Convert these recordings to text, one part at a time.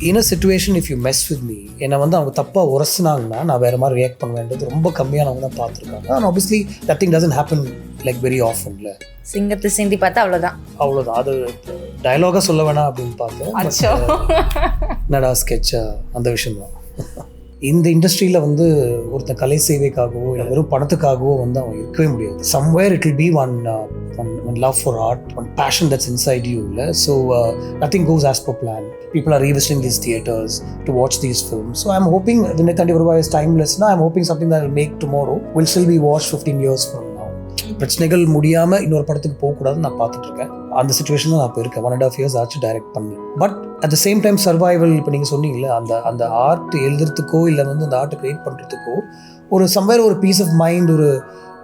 in a situation if you mess with me, என்னை வந்து அவங்க தப்பாக உரசினாங்கன்னா நான் வேறு மாதிரி ரியாக்ட் பண்ணுவேன்றது ரொம்ப கம்மியானவங்க தான் பார்த்துருக்காங்க. And obviously that thing doesn't happen like very ஆஃபன்ல. சிங்கத்தை சிந்தி பார்த்தா அவ்வளோதான். அது டயலாகாக சொல்ல வேணாம் அப்படின்னு பார்த்தேன். என்னடா ஸ்கெட்சா அந்த விஷயம்தான். இந்த இண்டஸ்ட்ரியில் வந்து ஒருத்தன் கலை சேவைக்காகவோ இல்லை வெறும் பணத்துக்காகவோ வந்து அவன் இருக்கவே முடியாது. Somewhere it will be one love for art, one passion that's inside you. So nothing goes as per plan. People are revisiting these theaters to watch these films. So I'm hoping Vinay Thandi Varuvai is timeless. Now I'm hoping something that will make tomorrow will still be watched 15 years from now. பிரச்சனைகள் முடியாமல் இன்னொரு படத்துக்கு போகக்கூடாதுன்னு நான் பார்த்துட்டு இருக்கேன். அந்த situation தான் நான் இப்போ இருக்கேன். 1.5 years ஆச்சு டைரக்ட் பண்ணி. But at the same time survival, இப்போ நீங்கள் சொன்னீங்களே அந்த ஆர்ட் எழுதுறதுக்கோ இல்லை வந்து அந்த ஆர்ட்டை க்ரியேட் பண்ணுறதுக்கோ ஒரு சம்வேர் ஒரு பீஸ் ஆஃப் மைண்ட், ஒரு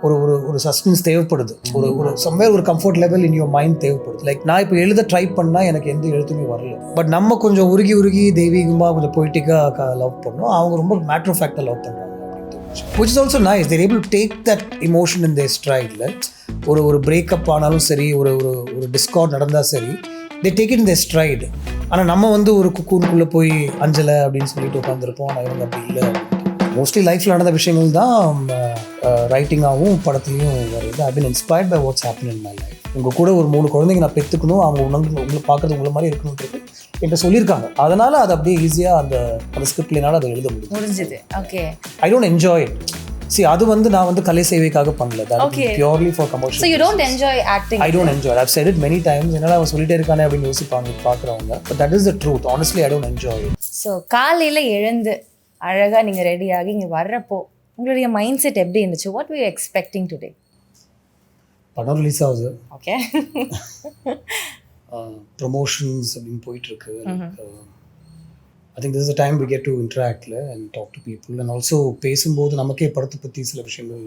ஒரு ஒரு சஸ்டென்ஸ் தேவைப்படுது. ஒரு சம்வேர் ஒரு comfort level in your mind தேவைப்படுது. லைக் நான் இப்போ எழுத ட்ரை பண்ணால் எனக்கு எந்த எழுத்துமே வரல. பட் நம்ம கொஞ்சம் உருகி தெய்வீகமாக கொஞ்சம் பொய்டிக்காக லவ் பண்ணோம். அவங்க ரொம்ப மேட்டர் ஆஃப் ஃபேக்டாக லவ் பண்ணுறாங்க. which is also nice. They're able to take that emotion in their stride. ஒரு பிரேக்கப் ஆனாலும் சரி, ஒரு டிஸ்கார்ட் நடந்தால் சரி, they take it in their stride. ஆனால் நம்ம வந்து ஒரு குக்கூனுக்குள்ளே போய் அஞ்சலை அப்படின்னு சொல்லிட்டு உட்காந்துருப்போம். ஆனால் இவங்க அப்படி இல்லை. மோஸ்ட்லி லைஃப்பில் நடந்த விஷயங்கள் தான் ரைட்டிங்காகவும் படத்துலையும் வருது. I been inspired by what's happen in my life. உங்கள் கூட ஒரு 3 குழந்தைங்க நான் பெற்றுக்கணும், அவங்க உங்களை பார்க்குறது உங்களை மாதிரி இருக்கணுன்றது என்கிட்ட சொல்லியிருக்காங்க. அதனால் அது அப்படியே ஈஸியாக அந்த ஸ்கிரிப்ட்லேனால அதை எழுத முடிஞ்சுது. Okay, I don't enjoy it. See, அது வந்து நான் வந்து கலை சேவைக்காக பண்ணல. That is purely for commercial. So you don't enjoy acting? I don't enjoy it. I've said it many times. என்னடா அவன் சொல்லிட்டே இருக்கானே அப்படின்னு யோசிப்பாங்க பார்க்குறவங்க. But that is the truth. Honestly, I don't enjoy it. So காலையில் எழுந்து அழகாக நீங்கள் ரெடியாகி இங்கே வர்றப்போ உங்களுடைய மைண்ட் செட் எப்படி இருந்துச்சு? What were you expecting today? படம் ரிலீஸ் ஆகுது. ஓகே. ப்ரொமோஷன்ஸ் அப்படின்னு போயிட்டுருக்கு. I think this is the time we get to interact and talk to people. And also பேசும்போது நமக்கே படத்தை பற்றி சில விஷயங்கள்,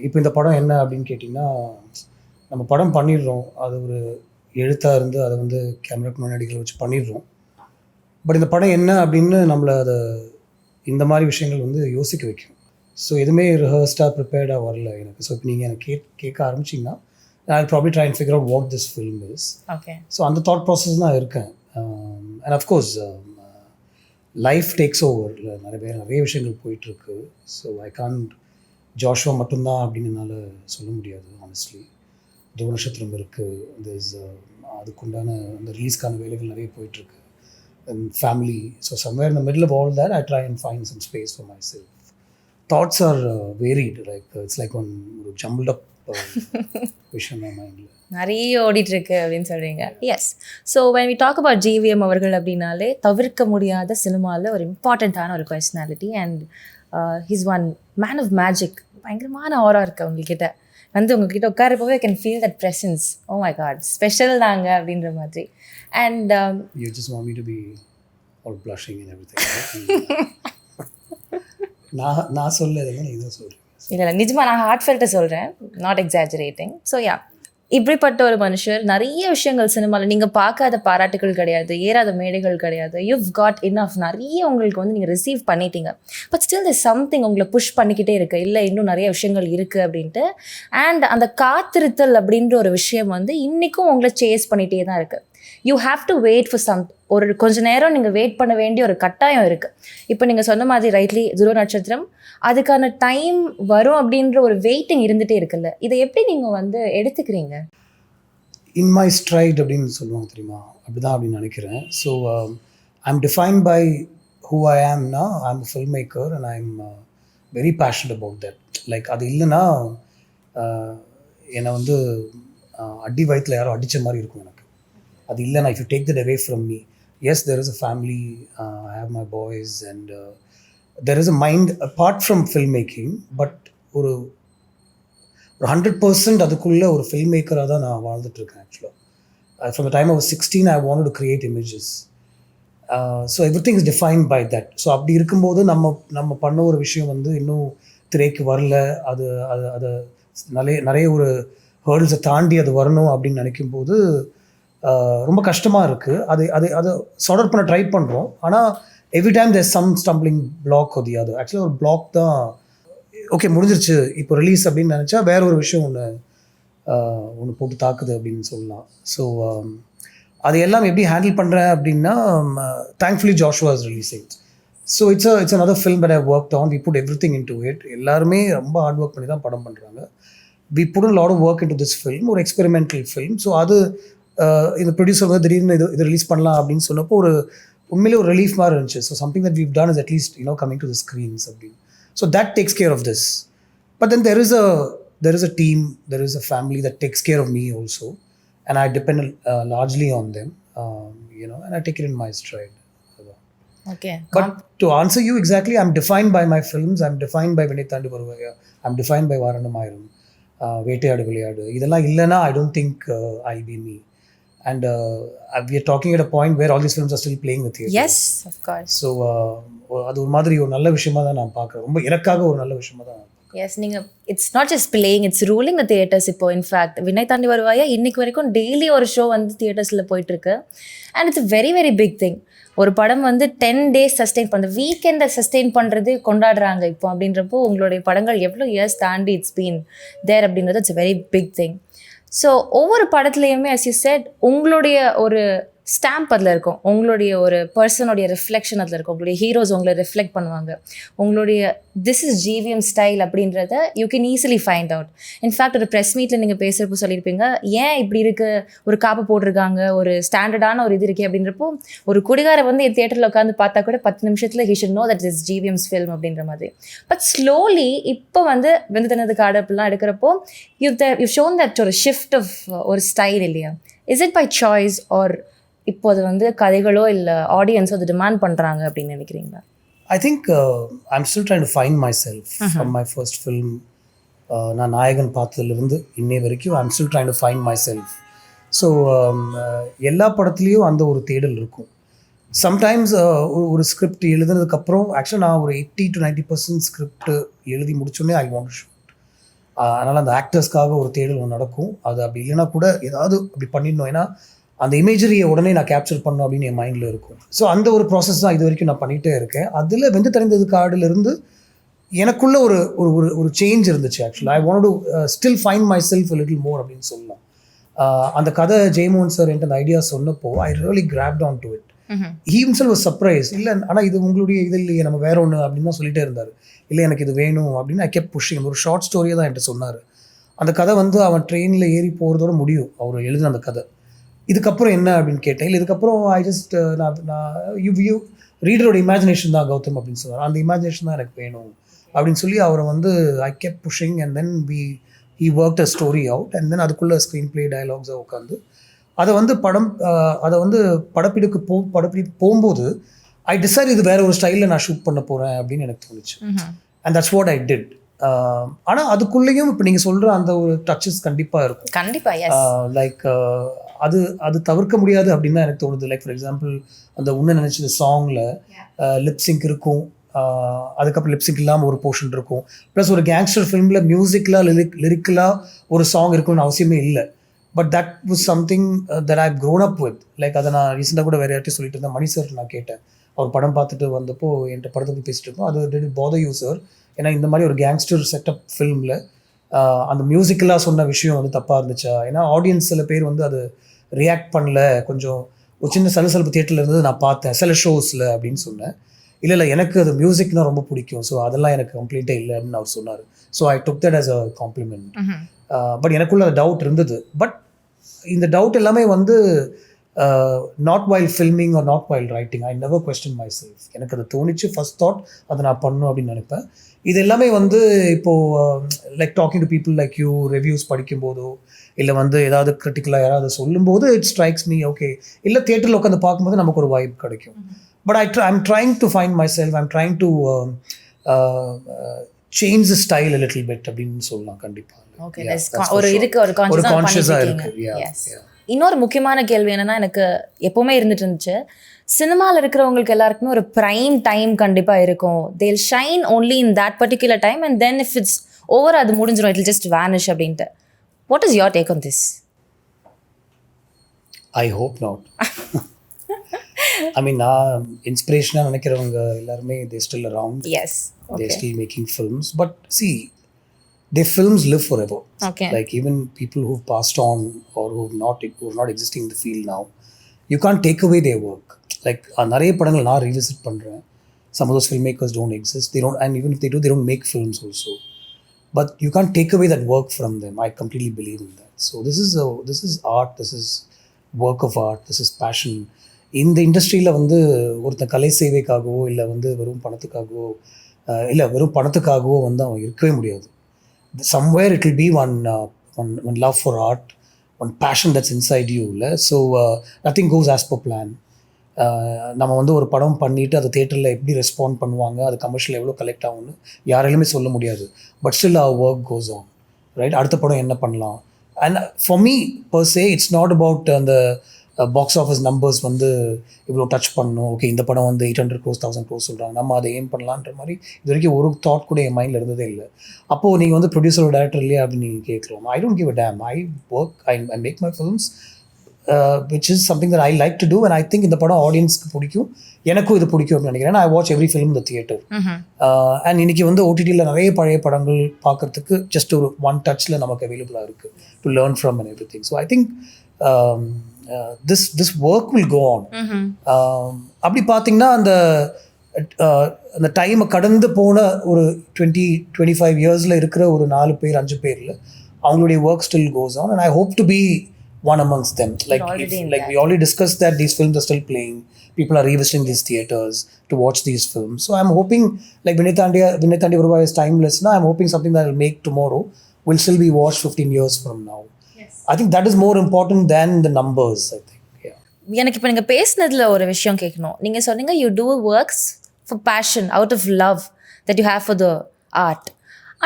இப்போ இந்த படம் என்ன அப்படின்னு கேட்டிங்கன்னா, நம்ம படம் பண்ணிடுறோம். அது ஒரு எழுத்தாக இருந்து அதை வந்து கேமராக்கு முன்னாடிகளை வச்சு பண்ணிடுறோம். பட் இந்த படம் என்ன அப்படின்னு நம்மளை அதை இந்த மாதிரி விஷயங்கள் வந்து யோசிக்க வைக்கும். ஸோ எதுவுமே ரிஹர்ஸ்டாக ப்ரிப்பேர்டாக வரல எனக்கு. ஸோ இப்போ நீங்கள் எனக்கு கேட்க ஆரம்பிச்சிங்கன்னா I'll probably try and figure out what this film is. Okay. So அந்த thought process தான் இருக்கேன். And of course life takes over. நிறைய விஷயங்கள் போயிட்டுருக்கு. ஸோ ஐ கான்ட் ஜாஷுவா மட்டும்தான் அப்படின்னு என்னால் சொல்ல முடியாது. ஆனஸ்ட்லி துருவ நட்சத்திரம் இருக்குது, அதுக்குண்டான அந்த ரிலீஸ்க்கான வேலைகள் நிறைய போயிட்டுருக்கு. And family. So somewhere in the middle of all that, I try and find some space for myself. Thoughts are varied. Like it's like one jumbled up விஷயம் தான் மைண்டில் நிறைய ஓடிட்டுருக்கு அப்படின்னு சொல்கிறீங்க. Yes. So when we talk about GVM அவர்கள் அப்படின்னாலே தவிர்க்க முடியாத சினிமாவில் ஒரு இம்பார்ட்டண்ட்டான ஒரு personality. And he's one man of magic. பயங்கரமான ஆரா இருக்குது உங்ககிட்ட. வந்து உங்ககிட்ட உட்காரப்போவே I can feel that presence. Oh my God, special தாங்க அப்படின்ற மாதிரி. And you just want me to be all blushing and everything. நான் சொல்லலை, நீ தான் சொல்கிறேன். இல்லை நிஜமாக நான் ஹார்ட்ஃபெல்ட்டை சொல்கிறேன், நாட் எக்ஸாஜரேட்டிங். ஸோ யா, இப்படிப்பட்ட ஒரு மனுஷர் நிறைய விஷயங்கள் சினிமாவில் நீங்கள் பார்க்காத பாராட்டுகள் கிடையாது, ஏறாத மேடைகள் கிடையாது. யூவ் காட் இனஃப், நிறைய உங்களுக்கு வந்து நீங்கள் ரிசீவ் பண்ணிட்டீங்க. பட் ஸ்டில் திஸ் சம்திங் உங்களை புஷ் பண்ணிக்கிட்டே இருக்குது, இல்லை இன்னும் நிறைய விஷயங்கள் இருக்குது அப்படின்ட்டு. அண்ட் அந்த காத்திருத்தல் அப்படின்ற ஒரு விஷயம் வந்து இன்றைக்கும் உங்களை சேஸ் பண்ணிகிட்டே தான் இருக்குது. You have to wait for ஒரு கொஞ்ச நேரம் நீங்கள் வெயிட் பண்ண வேண்டிய ஒரு கட்டாயம் இருக்குது. இப்போ நீங்கள் சொன்ன மாதிரி ரைட்லி துருவ நட்சத்திரம், அதுக்கான டைம் வரும் அப்படின்ற ஒரு வெயிட்டிங் இருந்துகிட்டே இருக்குல்ல, இதை எப்படி நீங்கள் வந்து எடுத்துக்கிறீங்க? இன் மை ஸ்ட்ரைட் அப்படின்னு சொல்லுவாங்க தெரியுமா, அப்படிதான் அப்படின்னு நினைக்கிறேன். So I'm defined by who I ஆம்னா, I'm a film maker and I'm very passionate about that. Like அது இல்லைன்னா என்னை வந்து அடி வயிற்றில் யாரோ அடித்த மாதிரி இருக்கும் எனக்கு. அது இல்லைனா if you take that away from me, yes, there is a family, I have my boys and there is a mind apart from filmmaking, but ஒரு 100% அதுக்குள்ளே ஒரு ஃபில்ம் மேக்கராக தான் நான் வாழ்ந்துட்டுருக்கேன். ஆக்சுவலாக from the time I was 16 I wanted to create images, so everything is defined by that. So அப்படி இருக்கும்போது நம்ம பண்ண ஒரு விஷயம் வந்து இன்னும் திரைக்கு வரல, அது நிறைய ஒரு ஹேர்டில்ஸை தாண்டி அது வரணும் அப்படின்னு நினைக்கும்போது ரொம்ப கஷ்டமாக இருக்குது. அது சார்ட் பண்ண ட்ரை பண்ணுறோம். ஆனால் every time there some stumbling black அது ஆக்சுவலாக ஒரு பிளாக் தான். ஓகே முடிஞ்சிருச்சு இப்போ ரிலீஸ் அப்படின்னு நினச்சா வேற ஒரு விஷயம் ஒன்று போட்டு தாக்குது அப்படின்னு சொல்லலாம். ஸோ அது எல்லாம் எப்படி ஹேண்டில் பண்ணுறேன் அப்படின்னா thankfully Joshua is releasing. So it's another film that I've worked on. We put everything into it. எல்லாருமே ரொம்ப ஹார்ட் ஒர்க் பண்ணி தான் படம் பண்ணுறாங்க. We put a lot of work into this film, ஒரு எக்ஸ்பெரிமெண்டல் ஃபில்ம். ஸோ அது இந்த producer வந்து திடீர்னு இது ரிலீஸ் பண்ணலாம் அப்படின்னு சொன்னப்போ ஒரு உண்மையிலே ஒரு ரிலீஃப் மாதிரி இருந்துச்சு. So something that we've done is at least coming to the screens அப்படின்னு. So that takes care of this. But then there is a team, there is a family that takes care of me also, and I depend largely on them, and I take it in my stride. Okay. But to answer you exactly, I'm defined by my films. I'm defined by Vinithandu Varuvaya. I'm defined by Varanamayiram, Vetiyadu Vilayadu. Idella illana, I don't think I'll be me. And we are talking at a point where all these films are still playing in the theatre. Yes, of course. So அது ஒரு மாதிரி ஒரு நல்ல விஷயமா தான் நான் பார்க்குறேன். ரொம்ப எனக்காக ஒரு நல்ல விஷயமா தான். எஸ், நீங்கள் it's not just playing, it's ruling the theatres. இப்போ இன்ஃபேக்ட் வினய் தாண்டி வருவாயா இன்னைக்கு வரைக்கும் டெய்லி ஒரு ஷோ வந்து தியேட்டர்ஸில் போயிட்டுருக்கு. And it's very very big thing. ஒரு படம் வந்து 10 days சஸ்டெயின் பண்ணுறது, வீக்கெண்டை சஸ்டெயின் பண்ணுறது கொண்டாடுறாங்க இப்போ. அப்படின்றப்போ உங்களுடைய படங்கள் எவ்வளோ இயர்ஸ் தாண்டி இட்ஸ் பீன் தேர் அப்படின்றது it's very big thing. So ஒவ்வொரு படத்துலையுமே as you said உங்களுடைய ஒரு ஸ்டாம்ப் அதில் இருக்கும், உங்களுடைய ஒரு பர்சனுடைய ரிஃப்ளெக்ஷன் அதில் இருக்கும், உங்களுடைய ஹீரோஸ் உங்களை ரிஃப்ளெக்ட் பண்ணுவாங்க. உங்களுடைய திஸ் இஸ் GVM ஸ்டைல் அப்படின்றத you can easily find out. In fact ஒரு ப்ரெஸ் மீட்டில் நீங்கள் பேசுகிறப்போ சொல்லியிருப்பீங்க, ஏன் இப்படி இருக்குது, ஒரு காப்பு போட்டிருக்காங்க, ஒரு ஸ்டாண்டர்டான ஒரு இது இருக்கே அப்படின்றப்போ ஒரு குடிகாரை வந்து என் தியேட்டரில் உட்காந்து பார்த்தா கூட 10 நிமிஷத்தில் he should know that this is GVM's film அப்படின்ற மாதிரி. பட் ஸ்லோலி இப்போ வந்து வெந்து தனது காடு அப்படிலாம் எடுக்கிறப்போ you've shown that ஒரு ஷிஃப்ட் ஆஃப் ஒரு ஸ்டைல் இல்லையா? Is it by choice or இப்போ அது வந்து கதைகளோ இல்லை ஆடியன்ஸோ அது டிமாண்ட் பண்ணுறாங்க அப்படின்னு நினைக்கிறீங்களா? I think I'm still trying to find myself from my first film. நான் நாயகன் பார்த்ததுலேருந்து இன்னை வரைக்கும் I'm still trying to find myself. So எல்லா படத்துலேயும் அந்த ஒரு தேடல் இருக்கும். சம்டைம்ஸ் ஒரு ஸ்கிரிப்ட் எழுதுனதுக்கப்புறம் ஆக்சுவலாக நான் ஒரு 80 to 90% ஸ்கிரிப்ட் எழுதி முடிச்சோடனே ஐ வாண்ட் டு ஷூட். அதனால் அந்த ஆக்டர்ஸ்க்காக ஒரு தேடல் நடக்கும். அது அப்படி இல்லைன்னா கூட ஏதாவது அப்படி பண்ணிடணும், ஏன்னா அந்த இமேஜரியை உடனே நான் கேப்சர் பண்ணணும் அப்படின்னு என் மைண்டில் இருக்கும். ஸோ அந்த ஒரு ப்ராசஸ் தான் இது வரைக்கும் நான் பண்ணிகிட்டே இருக்கேன். அதில் வெந்து தெரிந்தது கார்டிலிருந்து எனக்குள்ள ஒரு ஒரு ஒரு சேஞ்ச் இருந்துச்சு. ஆக்சுவலாக ஐ want to still find my self little more அப்படின்னு சொல்லலாம். அந்த கதை ஜெயமோகன் சார் என்கிட்ட அந்த ஐடியா சொன்னப்போ I really craft on to it. He himself was surprise. இல்லை ஆனால் இது உங்களுடைய இது இல்லையே, நம்ம வேற ஒன்று அப்படின்னு தான் சொல்லிட்டே இருந்தார். இல்லை எனக்கு இது வேணும் அப்படின்னு ஐ கெப்ட் புஷிங். ஒரு ஷார்ட் ஸ்டோரியை தான் என்கிட்ட சொன்னார். அந்த கதை வந்து அவன் ட்ரெயினில் ஏறி போகிறதோட முடியும் அவர் எழுதின அந்த கதை. இதுக்கப்புறம் என்ன அப்படின்னு கேட்டேன். இல்லை இதுக்கப்புறம் ஐ ஜஸ்ட் யூ ரீடரோட இமேஜினேஷன் தான் கௌதம் அப்படின்னு சொன்னார். அந்த இமேஜினேஷன் தான் எனக்கு வேணும் அப்படின்னு சொல்லி அவரை வந்து ஐ kept pushing. And then he worked a story out, and then அதுக்குள்ளே ஸ்க்ரீன் பிளே டயலாக்ஸாக உட்காந்து அதை வந்து படப்பிடிப்பு போகும்போது ஐ டிசைட் இது வேற ஒரு ஸ்டைலில் நான் ஷூட் பண்ண போகிறேன் அப்படின்னு எனக்கு தோணுச்சு. And that's what I did. ஆனால் அதுக்குள்ளேயும் இப்போ நீங்கள் சொல்கிற அந்த ஒரு டச்சஸ் கண்டிப்பாக இருக்கும். கண்டிப்பாக லைக் அது தவிர்க்க முடியாது அப்படின்னு தான் எனக்கு தோணுது. லைக் ஃபார் எக்ஸாம்பிள் அந்த உன்ன நினச்சது சாங்கில் லிப்சிங்க் இருக்கும், அதுக்கப்புறம் லிப்சிங்க் இல்லாமல் ஒரு போர்ஷன் இருக்கும். ப்ளஸ் ஒரு கேங்ஸ்டர் ஃபிலிமில் மியூசிக்கலாக லிரிக்கலாக ஒரு சாங் இருக்குன்னு அவசியமே இல்லை. But that was something that I grown up with. Like அதை நான் ரீசெண்டாக கூட வேறு யார்ட்டையும் சொல்லிட்டு இருந்தேன். மணி சார் நான் கேட்டேன், அவர் படம் பார்த்துட்டு வந்தப்போ என்கிட்ட படத்தை பற்றி பேசிட்டு இருக்கோம். அது டிட் பாதர் யூ சார்? ஏன்னா இந்த மாதிரி ஒரு கேங்ஸ்டர் செட்டப் ஃபிலிமில் அந்த மியூசிக்கலாக சொன்ன விஷயம் வந்து தப்பாக இருந்துச்சா? ஏன்னா ஆடியன்ஸ் சில பேர் வந்து அது ரியாக்ட் பண்ணல, கொஞ்சம் ஒரு சின்ன சலசலப்பு தியேட்டரில் இருந்தது நான் பார்த்தேன் சில ஷோஸில் அப்படின்னு சொன்னேன். இல்லை எனக்கு அது மியூசிக்னா ரொம்ப பிடிக்கும், ஸோ அதெல்லாம் எனக்கு கம்ப்ளீட்டாக இல்லை அப்படின்னு அவர் சொன்னார். So I took that as a compliment. But எனக்குள்ள அந்த டவுட் இருந்தது. பட் இந்த டவுட் எல்லாமே வந்து not while filming or not while writing. I never question myself. எனக்கு அது தோணிச்சு, ஃபர்ஸ்ட் தாட் அதை நான் பண்ணணும் அப்படின்னு நினைப்பேன். இது எல்லாமே வந்து இப்போது like talking to people like you, reviews படிக்கும்போதோ இல்லை வந்து ஏதாவது கிரிட்டிக்கலாக யாராவது சொல்லும்போது இட் ஸ்ட்ரைக்ஸ் மீ ஓகே. இல்லை தியேட்டரில் உட்காந்து பார்க்கும்போது நமக்கு ஒரு வைப் கிடைக்கும். But I'm trying to find myself. I'm trying to change the style a little bit அப்படின்னு சொல்லலாம். கண்டிப்பாக ஒரு கான்ஷியஸாக இருக்கு. இன்னொரு முக்கியமான கேள்வி என்னன்னா, எனக்கு எப்போவுமே இருந்துட்டு இருந்துச்சு, சினிமாவில் இருக்கிறவங்களுக்கு எல்லாருக்குமே ஒரு ப்ரைம் டைம் கண்டிப்பாக இருக்கும். they'll shine only in that particular time and then if it's over அது முடிஞ்சிடும், it will just vanish அப்படின்ட்டு. What is your take on this? I hope not. I mean, நான் இன்ஸ்பிரேஷனாக நினைக்கிறவங்க எல்லாருமே they still around. Yes. Okay. They're still making films. But see, their films live forever. Okay. Like even people who've passed on or who are not existing in the field now, you can't take away there work. Like நிறைய படங்கள் நான் revisit பண்ணுறேன். Some of those filmmakers don't exist. They don't, and even if they do, they don't make films also. But you can't take away that work from them. I completely believe in that. So this is art. This is work of art. This is passion. இந்த இண்டஸ்ட்ரியில் வந்து ஒருத்தன் கலை சேவைக்காகவோ இல்லை வந்து வெறும் பணத்துக்காகவோ வந்து அவன் இருக்கவே முடியாது. Somewhere it will be one love for art, one passion that's inside you. So nothing goes as per plan. நம்ம வந்து ஒரு படம் பண்ணிவிட்டு அது தியேட்டரில் எப்படி ரெஸ்பாண்ட் பண்ணுவாங்க, அது கமர்ஷியல் எவ்வளோ கலெக்ட் ஆகும்னு யாராலுமே சொல்ல முடியாது. But still our work goes on, right? அடுத்த படம் என்ன பண்ணலாம்? And for me per say it's not about அந்த பாக்ஸ் ஆஃபீஸ் நம்பர்ஸ் வந்து இவ்வளோ டச் பண்ணணும். ஓகே, இந்த படம் வந்து 800 crores 1000 crores சொல்கிறாங்க, நம்ம அதை ஏம் பண்ணலான்ற மாதிரி இது வரைக்கும் ஒரு தாட் கூட என் மைண்டில் இருந்ததே இல்லை. அப்போது நீங்கள் வந்து ப்ரொடியூசர் டேரக்டர் இல்லையா அப்படின்னு நீங்கள் கேட்குறோம். I don't give a damn. I work, I make my films which is something that I like to do, and I think இந்த படம் ஆடியன்ஸ்க்கு பிடிக்கும், எனக்கும் இது பிடிக்கும் அப்படின்னு நினைக்கிறேன். I watch every film in the theatre. And இன்னைக்கு வந்து ஓடிடியில் நிறைய பழைய படங்கள் பார்க்கறதுக்கு ஜஸ்ட் ஒரு ஒன் டச்சில் நமக்கு அவைலபிளாக இருக்குது to learn from and every thing. So I think this work will go on. அப்படி பார்த்தீங்கன்னா அந்த டைமை கடந்து போன ஒரு 20-25 இயர்ஸில் இருக்கிற ஒரு 4 பேர் 5 பேரில் அவங்களுடைய work still goes on, and I hope to be one amongst them. Like we already discussed that these films are still playing. People are revisiting these theaters to watch these films. So I'm hoping, like Vinay Thandi Varuva is timeless. Now I'm hoping something that will make tomorrow will still be watched 15 years from now. Yes. I think that is more important than the numbers, I think. Yeah. எனக்கு இப்போ நீங்கள் பேசினதில் ஒரு விஷயம் கேட்கணும். நீங்கள் சொன்னீங்க you do works for passion, out of love that you have for the art.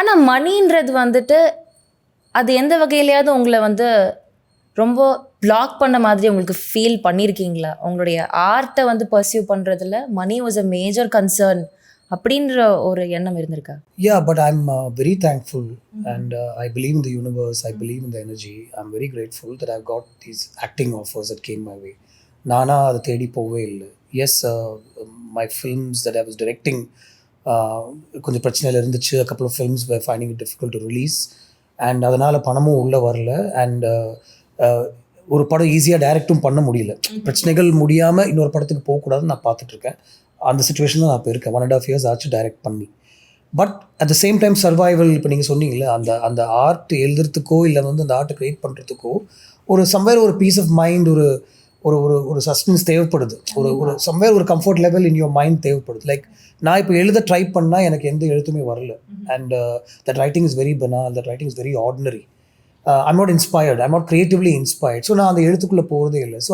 ஆனால் மணின்றது வந்துட்டு அது எந்த வகையிலையாவது உங்களை வந்து ரொம்ப பிளாக் பண்ண மாதிரி உங்களுக்கு ஃபீல் பண்ணியிருக்கீங்களா? உங்களுடைய ஆர்ட்டை வந்து பர்சியூ பண்ணுறதுல money was a major concern அப்படின்ற ஒரு எண்ணம் இருந்திருக்கா? Yeah, but I'm very thankful and I believe in the universe. I believe in the energy. I'm very grateful that I've got these acting offers that came my way. நானா அதை தேடி போகவே இல்லை. Yes, my films that I was directing கொஞ்சம் பிரச்சனையில் இருந்துச்சு. A couple of films were finding it difficult to release and அதனால் பணமும் உள்ளே வரல. And ஒரு படம் ஈஸியாக டைரக்டும் பண்ண முடியல. பிரச்சனைகள் முடியாமல் இன்னொரு படத்துக்கு போகக்கூடாதுன்னு நான் பார்த்துட்ருக்கேன். அந்த சுச்சுவேஷன் தான் நான் இப்போ இருக்கேன். 1.5 years ஆச்சு டைரக்ட் பண்ணி. But at the same time survival, இப்போ நீங்கள் சொன்னீங்களே அந்த ஆர்ட் எழுதுறதுக்கோ இல்லை வந்து அந்த ஆர்ட்டை க்ரியேட் பண்ணுறதுக்கோ ஒரு சம்வேர் ஒரு பீஸ் ஆஃப் மைண்ட், ஒரு ஒரு ஒரு சஸ்டென்ஸ் தேவைப்படுது. ஒரு சம்வேர் ஒரு comfort level in your mind தேவைப்படுது. லைக் நான் இப்போ எழுத ட்ரை பண்ணால் எனக்கு எந்த எழுத்துமே வரல. And that writing is very banal, that writing is very ordinary. I'm not inspired. I'm not creatively inspired. So நான் அந்த எழுத்துக்குள்ளே போகிறதே இல்லை. So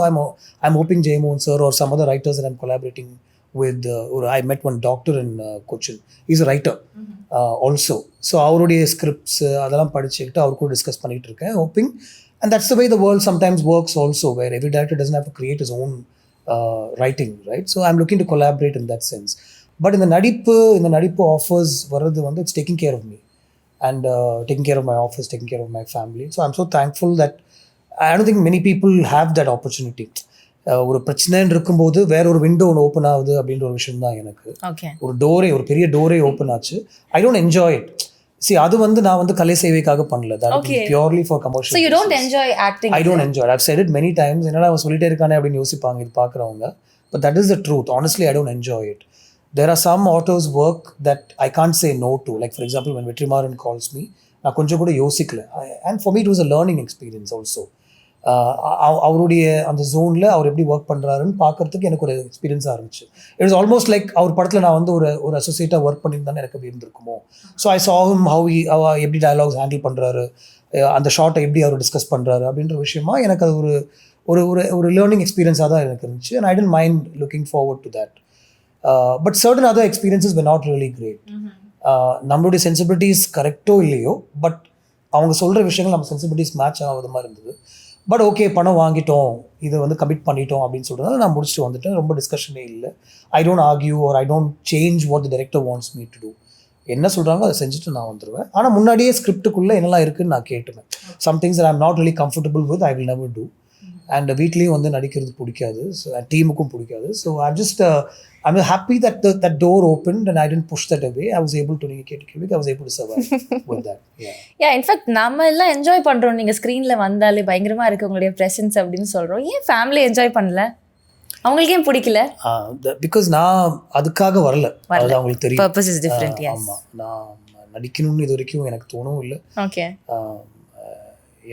I'm hoping J. Mohan sir or some other writers that I'm collaborating with, or I met one doctor in Cochin. He's a writer also. So அவருடைய scripts அதெல்லாம் படிச்சுக்கிட்டு அவர் கூட discuss பண்ணிகிட்டு இருக்கேன், hoping. And that's the way the world sometimes works also, where every director doesn't have to create his own writing, right? So I'm looking to collaborate in that sense. But இந்த நடிப்பு offers வர்றது வந்து it's taking care of me. And taking care of my office, taking care of my family. So I'm so thankful that I don't think many people have that opportunity. ஒரு பிரச்சனைன்னு இருக்கும்போது வேற ஒரு window ஒன்று open ஆகுது அப்படின்ற ஒரு விஷயம் தான் எனக்கு. ஒரு பெரிய டோரே ஓப்பன் ஆச்சு. I don't enjoy it. See, அது வந்து நான் வந்து கலை சேவைக்காக பண்ணல. That is purely for commercial. So you don't enjoy acting? I don't enjoy it. I've said it many times. என்னடா அவன் சொல்லிட்டே இருக்கானே அப்படின்னு யோசிப்பாங்க இது பார்க்குறவங்க. But that is the truth. Honestly, I don't enjoy it. There are some authors' work that I can't say no to. Like for example, when Vetrimaran calls me, நான் கொஞ்சம் கூட யோசிக்கல. And for me it was a learning experience also. அவருடைய அந்த ஜோனில் அவர் எப்படி work பண்ணுறாருன்னு பார்க்குறதுக்கு எனக்கு ஒரு எக்ஸ்பீரியன்ஸாக இருந்துச்சு. இட் வாஸ் ஆல்மோஸ்ட் லைக் அவர் படத்தில் நான் வந்து ஒரு அசோசியேட்டாக ஒர்க் பண்ணியிருந்தானே எனக்கு அப்படி இருந்திருக்குமோ. So I saw him how he எப்படி டயலாக்ஸ் ஹேண்டில் பண்ணுறாரு, அந்த ஷார்ட்டை எப்படி அவர் டிஸ்கஸ் பண்ணுறாரு அப்படின்ற விஷயமா எனக்கு அது ஒரு லேர்னிங் எக்ஸ்பீரியன்ஸாக தான் எனக்கு இருந்துச்சு. And I didn't mind looking forward to that. But certain other experiences were not really great. நம்மளுடைய சென்சிபிலிட்டிஸ் கரெக்டோ இல்லையோ, பட் அவங்க சொல்கிற விஷயங்கள் நம்ம சென்சிபிலிட்டிஸ் மேட்ச் ஆகாத மாதிரி இருந்தது. பட் ஓகே, பணம் வாங்கிட்டோம், இதை வந்து கமிட் பண்ணிட்டோம் அப்படின்னு சொல்கிறதுனால நான் முடிச்சுட்டு வந்துட்டேன். ரொம்ப டிஸ்கஷனே இல்லை. I don't argue or I don't change what the director wants me to do. என்ன சொல்கிறாங்க அதை செஞ்சுட்டு நான் வந்துடுவேன். ஆனால் முன்னாடியே ஸ்கிரிப்டுக்குள்ளே என்னெல்லாம் இருக்குதுன்னு நான் கேட்டுவேன். Some things I am not really comfortable with, I will never do. And வீட்லேயும் வந்து நடிக்கிறது பிடிக்காது, ஸோ டீமுக்கும் பிடிக்காது. So I'm happy that that door opened and I didn't push that away. I was able to _𝐀𝐝𝐬𝐞𝐬𝐭, I was able to survive with that. Yeah, in fact நம்ம எல்லாம் enjoy பண்றோம். நீங்க ஸ்க்ரீன்ல வந்தாலே பயங்கரமா இருக்கு உங்களுடைய பிரசன்ஸ் அப்படின்னு சொல்றோம். ஏன் ஃபேமிலி என்ஜாய் பண்ணல? அவங்களுக்கு ஏன் பிடிக்கல? பிகாஸ் நான் அதுக்காக வரல. அது அவங்களுக்கு தெரியும். Purpose is different. Yes. ஆமா, நான் நடிக்கணும்னு இது வரைக்கும் எனக்கு தோணவும் இல்லை. ஓகே.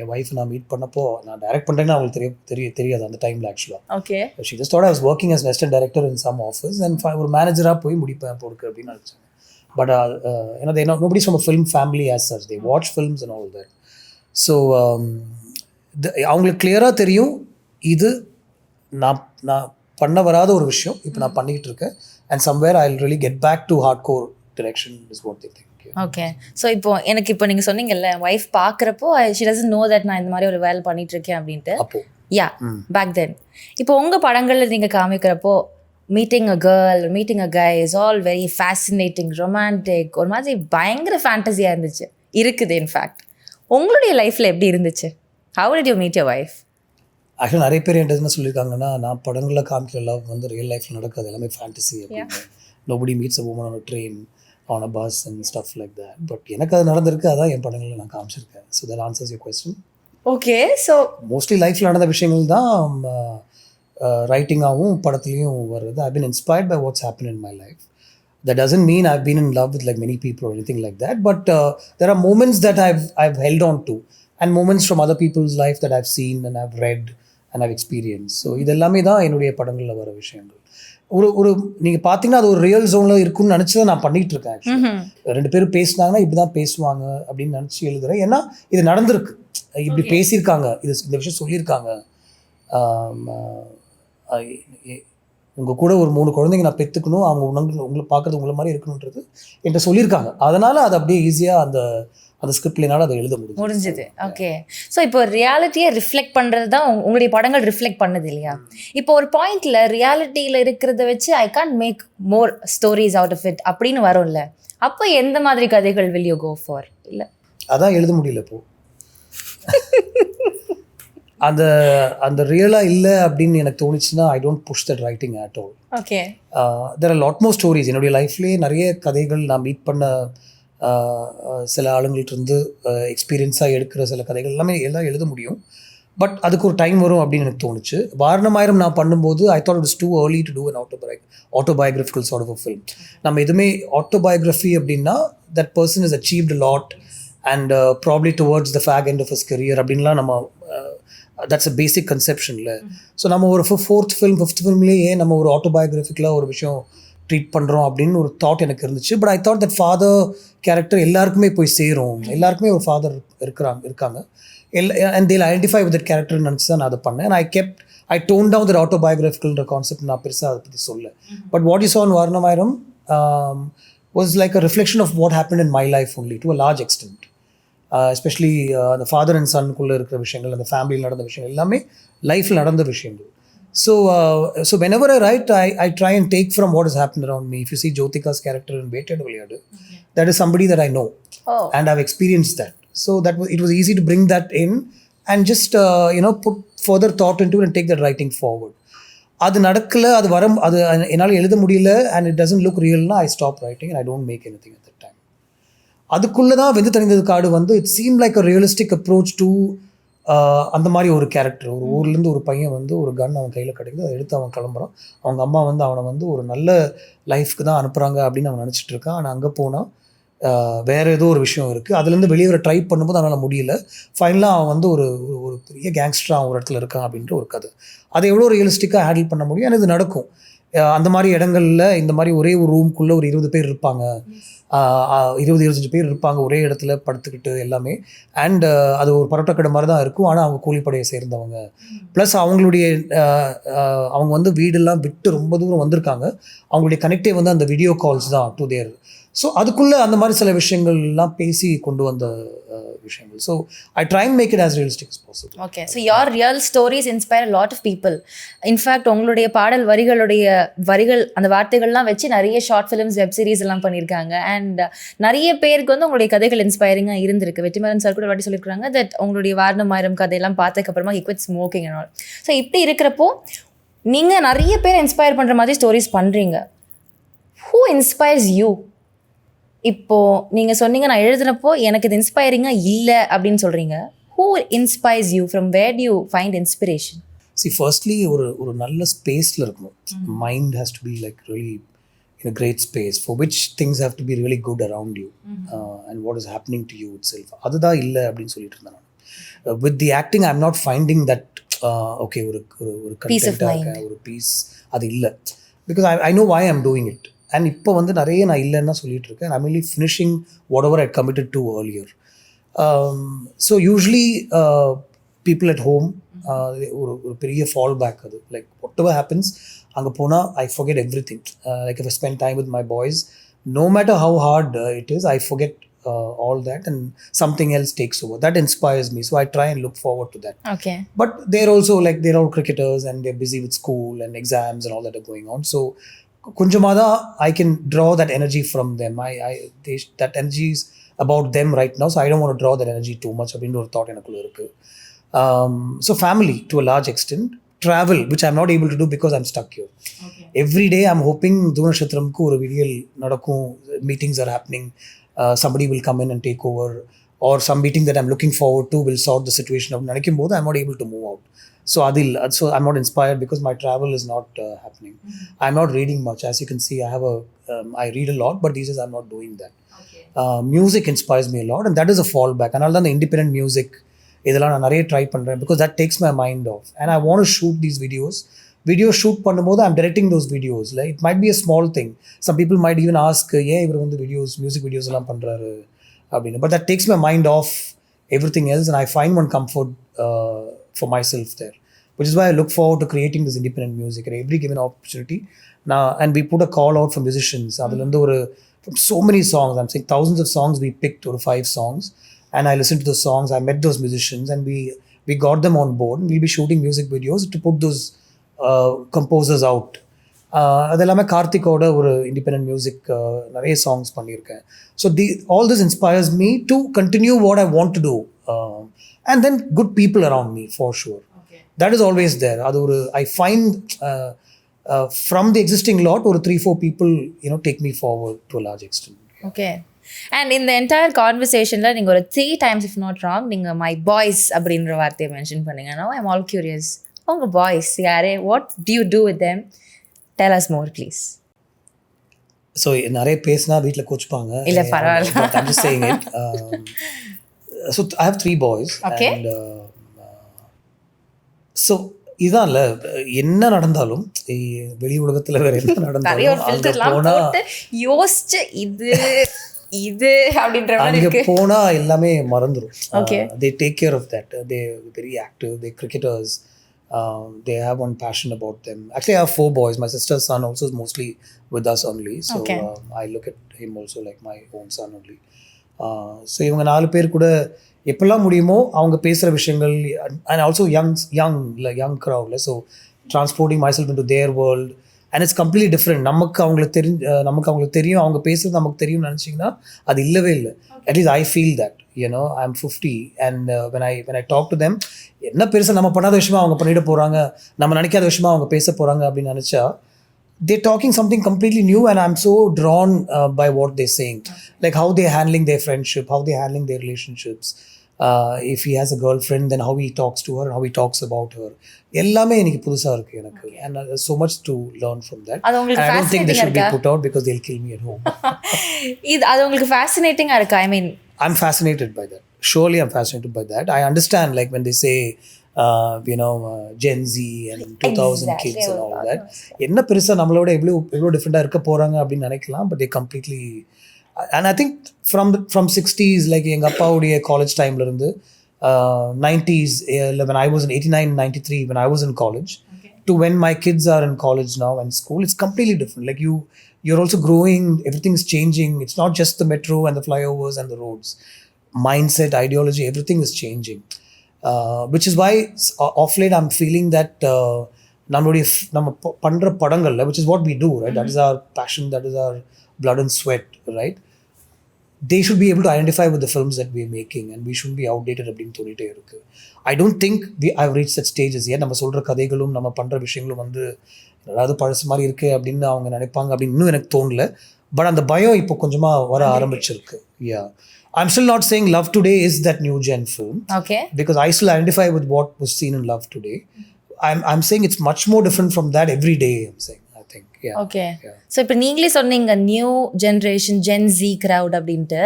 என் ஒய்ஃப் நான் மீட் பண்ணப்போ நான் டைரக்ட் பண்ணுறேன்னு அவங்களுக்கு தெரியாது அந்த டைமில் ஆக்சுவலாக. Okay. She just thought I was working as assistant director in some office and ஒரு மேனேஜராக போய் முடிப்பேன் போடுக்கு அப்படின்னு நினச்சேன். பட் ஏன்னா nobody's from a film family as such, they watch films and all that. So அவங்களுக்கு கிளியராக தெரியும் இது நான் பண்ண வராத ஒரு விஷயம், இப்போ நான் பண்ணிக்கிட்டு இருக்கேன். And somewhere I will really get back to hard core direction is what they think. Okay. So இப்போ நீங்கள் சொன்னீங்கல்ல ஒய்ஃப் பார்க்குறப்போ ஷி டசன்ட் நோ தட் நான் இந்த மாதிரி ஒரு வேலை பண்ணிட்டு இருக்கேன் அப்படின்ட்டு. அப்போ யா பேக் தென். இப்போ உங்கள் படங்களில் நீங்கள் காமிக்கிறப்போ meeting a girl, meeting a guy is all very fascinating, romantic, ஒரு மாதிரி பயங்கர ஃபேண்டஸியாக இருந்துச்சு, இருக்குது. இன்ஃபேக்ட் உங்களுடைய லைஃப்பில் எப்படி இருந்துச்சு? How did you meet your wife? ஆக்சுவலாக நிறைய பேர் என்கிட்ட என்ன சொல்லியிருக்காங்கன்னா, நான் படங்களில் காமிக்கிற லவ் வந்து ரியல் லைஃப்பில் நடக்காது, எல்லாமே ஃபேண்டசி அப்படின்னு. Nobody meets a woman on a train, on a bus and stuff like that. But எனக்கு அது நடந்திருக்கு, அதான் என் படங்களில் நான் காமிச்சிருக்கேன். So that answers your question. Okay. So mostly லைஃப்பில் நடந்த விஷயங்கள் தான் ரைட்டிங்காகவும் படத்துலையும் வருது. I've been inspired by what's happened in my life. That doesn't mean I've been in love with like many people or anything like that. But there are moments that I've held on to and moments from other people's life that I've seen and I've read and I've experienced. So இதெல்லாமே தான் என்னுடைய படங்களில் வர விஷயங்கள். ஒரு நீங்கள் பார்த்தீங்கன்னா அது ஒரு ரியல் ஜோனில் இருக்குன்னு நினச்சி தான் நான் பண்ணிகிட்டு இருக்கேன். ஆக்சுவலி 2 பேரும் பேசினாங்கன்னா இப்படி தான் பேசுவாங்க அப்படின்னு நினச்சி எழுதுகிறேன். ஏன்னா இது நடந்திருக்கு, இப்படி பேசியிருக்காங்க, இந்த விஷயம் சொல்லியிருக்காங்க. உங்கள் கூட ஒரு 3 குழந்தைங்க நான் பெற்றுக்கணும், அவங்க உங்களை பார்க்குறது உங்களை மாதிரி இருக்கணுன்றது என்கிட்ட சொல்லியிருக்காங்க. அதனால் அது அப்படியே ஈஸியாக அந்த ஸ்கிரிப்ட்லேனால அதை எழுத முடிஞ்சுது. ஓகே. ஸோ இப்போ ரியாலிட்டியை ரிஃப்ளெக்ட் பண்ணுறது தான் உங்களுடைய படங்கள் ரிஃப்ளெக்ட் பண்ணுது இல்லையா? இப்போ ஒரு பாயிண்டில் ரியாலிட்டியில் இருக்கிறத வச்சு I can't make more stories out of it அப்படின்னு வரும்ல, அப்போ எந்த மாதிரி கதைகள் will you go for? இல்லை அதான் எழுத முடியல இப்போ. அந்த ரியலாக இல்லை அப்படின்னு எனக்கு தோணுச்சுன்னா I don't push that writing at all. Okay. There are lot more stories. என்னுடைய லைஃப்லேயே நிறைய கதைகள் நான் மீட் பண்ண சில ஆளுங்கள்ட்டிருந்து எக்ஸ்பீரியன்ஸாக எடுக்கிற சில கதைகள் எல்லாம் எழுத முடியும். பட் அதுக்கு ஒரு டைம் வரும் அப்படின்னு எனக்கு தோணுச்சு. வாரணமாயிரம் நான் பண்ணும்போது I thought it is too early to do an autobiographical sort of a film. நம்ம எதுவுமே ஆட்டோபயோகிராஃபி அப்படின்னா that person is achieved lot and probably towards the fag end of his career அப்படின்லாம் நம்ம தட்ஸ் அ பேசிக் கன்செப்ஷன் இல்லை. So நம்ம ஒரு 5th ஃபிலிம்லேயே நம்ம ஒரு ஆட்டோபயோகிராஃபிக்கலாக ஒரு விஷயம் ட்ரீட் பண்ணுறோம் அப்படின்னு ஒரு தாட் எனக்கு இருந்துச்சு. But I thought that father character எல்லாருக்குமே போய் சேரும், எல்லாருக்குமே ஒரு ஃபாதர் இருக்காங்க and they'll identify with that character நினச்சி தான் நான் அதை பண்ணேன். And I toned down that autobiographical concept. நான் பெருசாக அதை பற்றி சொல்ல. But what you saw in Vaaranam Aayiram was like a reflection of what happened in my life only to a large extent. Especially the father and son குள்ளே இருக்கிற விஷயங்கள், அந்த ஃபேமிலியில் நடந்த விஷயங்கள் எல்லாமே லைஃப்பில் நடந்த விஷயங்கள். So whenever I write, I try and take from what has happened around me. If you see Jyothika's character in வேட்டையாடு விளையாடு, that is somebody that I know and I've experienced that. So it was easy to bring that in and just put further thought into it and take that writing forward. அது நடக்கல, அது என்னால் எழுத முடியல and it doesn't look real na, I stop writing and I don't make anything at that time. அதுக்குள்ளே தான் வெந்து தணிந்தது காடு வந்து it seemed like a realistic approach to அந்த மாதிரி ஒரு கேரக்டர். ஒரு ஊர்லேருந்து ஒரு பையன் வந்து ஒரு கன் அவன் கையில் கிடைக்குது, அதை எடுத்து அவன் கிளம்புறான். அவங்க அம்மா வந்து அவனை வந்து ஒரு நல்ல லைஃப்க்கு தான் அனுப்புகிறாங்க அப்படின்னு அவன் நினச்சிட்டு இருக்கான். ஆனால் அங்கே போனால் வேறு ஏதோ ஒரு விஷயம் இருக்குது. அதுலேருந்து வெளியே வர ட்ரை பண்ணும்போது அவனால் முடியல. ஃபைனலாக அவன் வந்து ஒரு பெரிய கேங்ஸ்டராக ஒரு இடத்துல இருக்கான் அப்படின்ற ஒரு கதை. அதை எவ்வளோ ரியலிஸ்டிக்காக ஹேண்டில் பண்ண முடியும். ஆனால் இது நடக்கும். அந்த மாதிரி இடங்களில் இந்த மாதிரி ஒரே ஒரு ரூம்குள்ளே ஒரு 20 பேர் இருப்பாங்க, 20-25 பேர் இருப்பாங்க ஒரே இடத்துல படுத்துக்கிட்டு எல்லாமே. அண்ட் அது ஒரு பரோட்டா மாதிரி தான் இருக்கும். ஆனால் அவங்க கூலிப்படையை சேர்ந்தவங்க. ப்ளஸ் அவங்க வந்து வீடெல்லாம் விட்டு ரொம்ப தூரம் வந்திருக்காங்க. அவங்களுடைய கனெக்டே வந்து அந்த வீடியோ கால்ஸ் தான் டு தேர். ஸோ அதுக்குள்ளே அந்த மாதிரி சில விஷயங்கள்லாம் பேசி கொண்டு வந்த விஷயங்கள். So I try and make it as realistic as possible. Okay. So your real stories inspire lot of people. In fact உங்களுடைய பாடல் வரிகள் அந்த வார்த்தைகள்லாம் வச்சு நிறைய ஷார்ட் ஃபிலிம்ஸ், வெப் சீரிஸ் எல்லாம் பண்ணியிருக்காங்க. அண்ட் நிறைய பேருக்கு வந்து உங்களுடைய கதைகள் இன்ஸ்பைரிங்காக இருந்திருக்கு. வெற்றிமாறன் சார் கூட வாட்டி சொல்லியிருக்காங்க தட் உங்களுடைய வாரணமாயிரம் கதையெல்லாம் பார்த்ததுக்கப்புறமா he quit smoking and all. So இப்படி இருக்கிறப்போ நீங்கள் நிறைய பேர் இன்ஸ்பயர் பண்ணுற மாதிரி ஸ்டோரிஸ் பண்ணுறீங்க. who inspires you? இப்போ நீங்கள் சொன்னீங்க நான் எழுதுனப்போ எனக்கு இது இன்ஸ்பைரிங்காக இல்லை அப்படின்னு சொல்கிறீங்க. Who inspires you? From where do you find inspiration? See, firstly, ஒரு நல்ல ஸ்பேஸில் இருக்கணும். Mind has to be like really in a great space for which things have to be really good around you and what is happening to you itself. அதுதான் இல்லை அப்படின்னு சொல்லிட்டு இருந்தேன் நான். With the acting, I'm not finding that okay ஒரு கண்டென்ட்டாக இருக்கேன், ஒரு piece அது இல்லை. Because I know why I'm doing it. And இப்போ வந்து நிறைய நான் இல்லைன்னா சொல்லிட்டு இருக்கேன். I'm only finishing whatever I committed to earlier. So usually people at home ஒரு பெரிய ஃபால் பேக் அது. Like whatever happens, அங்கே போனால் I forget everything. Like if I spend time with my boys, no matter how hard it is, I forget all that and something else takes over. That inspires me. So I try and look forward to that. Okay. But they're also like, they're all cricketers and they're busy with school and exams and all that are going on. So kunjamada I can draw that energy from them. That energy is about them right now, so I don't want to draw that energy too much. அப்படின்ற ஒரு thought எனக்குள்ள இருக்கு. So family to a large extent, travel which I'm not able to do because I'm stuck here. Okay. Every day I'm hoping Dhunashatramku ஒரு video நடக்கும், meetings are happening, somebody will come in and take over, or some meeting that I'm looking forward to will sort the situation out. நினைக்கும் போது I'm not able to move out. So I'm not inspired because my travel is not happening. I'm not reading much. As you can see, I read a lot, but these days I'm not doing that. Okay. Music inspires me a lot, and that is a fallback. And the independent music, idella na nariya try pandren because that takes my mind off. And I want to shoot these videos. Video shoot பண்ணும்போது I'm directing those videos. Like it might be a small thing. Some people might even ask, yeah, இவர் வந்து music videos எல்லாம் பண்றாரு அப்படின்னு. But that takes my mind off everything else, and I find one comfort for myself there, which is why I look forward to creating this independent music at every given opportunity. Now, and we put a call out for musicians. From so many songs, I'm saying thousands of songs, we picked or 5 songs, and I listened to the songs. I met those musicians, and we got them on board. And we'll be shooting music videos to put those composers out. அதெல்லாமே கார்த்திகோட ஒரு independent music நிறைய songs பண்ணியிருக்கேன். So all this inspires me to continue what I want to do, and then good people around me for sure. Okay. That is always there. அது ஒரு I find from the existing lot ஒரு 3-4 people take me forward to a large extent. Okay. And in the entire conversationல நீங்க ஒரு 3 times if not wrong நீங்க my boys அப்படின்ற வார்த்தையை mention பண்ணீங்க. Now I'm all curious. உங்க boys யாரே, what do you do with them? Tell us more, please. So நிறைய பேசினா வீட்டில் கோச்சுப்பாங்க. இல்லை பரவாயில்ல. But I'm just saying it. So I have 3 boys. Okay. And so இதான் இல்லை, என்ன நடந்தாலும் வெளி உலகத்தில் வேற என்ன நடந்தாலும் யோசிச்சு இது அப்படின்ற மாதிரி அங்கே போனால் எல்லாமே மறந்துடும். They take care of that. They very active. They cricketers. They have one passion about them. Actually, I have 4 boys. My sister's son also is mostly with us only. So okay. I look at him also like my own son only. So இவங்க 4 பேர் கூட எப்பெல்லாம் முடியுமோ அவங்க பேசுகிற விஷயங்கள், and also young crowd. So transporting myself into their world, and it's completely different. நமக்கு அவங்களுக்கு தெரியும், அவங்க பேசுறது நமக்கு தெரியும்னு நினச்சிங்கன்னா அது இல்லவே இல்லை. At least I feel that. I'm 50, and when I talk to them, என்ன பெருசாக நம்ம பண்ணாத விஷயமா அவங்க பண்ணிட்டு போகிறாங்க, நம்ம நினைக்காத விஷயமா அவங்க பேச போகிறாங்க அப்படின்னு நினச்சா, they're talking something completely new, and I'm so drawn by what they're saying. Like how they're handling their friendship, how they're handling their relationships. If he has a girlfriend, then how he talks to her, how he talks about her. எல்லாமே எனக்கு புதுசாக இருக்குது எனக்கு. And there's so much to learn from that. And I don't think they should be put out because they'll kill me at home. அது உங்களுக்கு ஃபேசினேட்டிங்காக இருக்கா? I mean, I'm fascinated by that. Surely I'm fascinated by that. I understand, like when they say Gen Z and 2000 kids and all that. என்ன பெருசாக நம்மளோட எவ்வளோ டிஃப்ரெண்ட்டாக இருக்க போகிறாங்க அப்படின்னு நினைக்கலாம். But they completely, and I think from 60s, like எங்கள் அப்பாவுடைய காலேஜ் டைம்ல இருந்து 90s, when I was in 89, 93, when I was in college, to when my kids are in college now and school, it's completely different. Like you're also growing, everything's changing. It's not just the metro and the flyovers and the roads. Mindset, ideology, everything is changing. Which is why off late I'm feeling that நம்ம பண்ற படங்கள்ல, which is what we do, right? That is our passion, that is our blood and sweat, right? They should be able to identify with the films that we're making, and we shouldn't be outdated அப்படின்னு தோணிட்டே இருக்கு. I don't think I've reached that stages yet. நம்ம சொல்கிற கதைகளும் நம்ம பண்ணுற விஷயங்களும் வந்து அதாவது பழசு மாதிரி இருக்குது அப்படின்னு அவங்க நினைப்பாங்க அப்படின்னு இன்னும் எனக்கு தோணல. பட் அந்த பயம் இப்போ கொஞ்சமாக வர ஆரம்பிச்சிருக்கு. யா, I'm still not saying Love Today is that new gen film. Okay. Because I still identify with what was seen in Love Today. I'm saying it's much more different from that every day, I'm saying. I think. Yeah. Okay. Yeah. So இப்போ நீங்களே சொன்னீங்க new generation gen Z crowd அப்படின்ட்டு.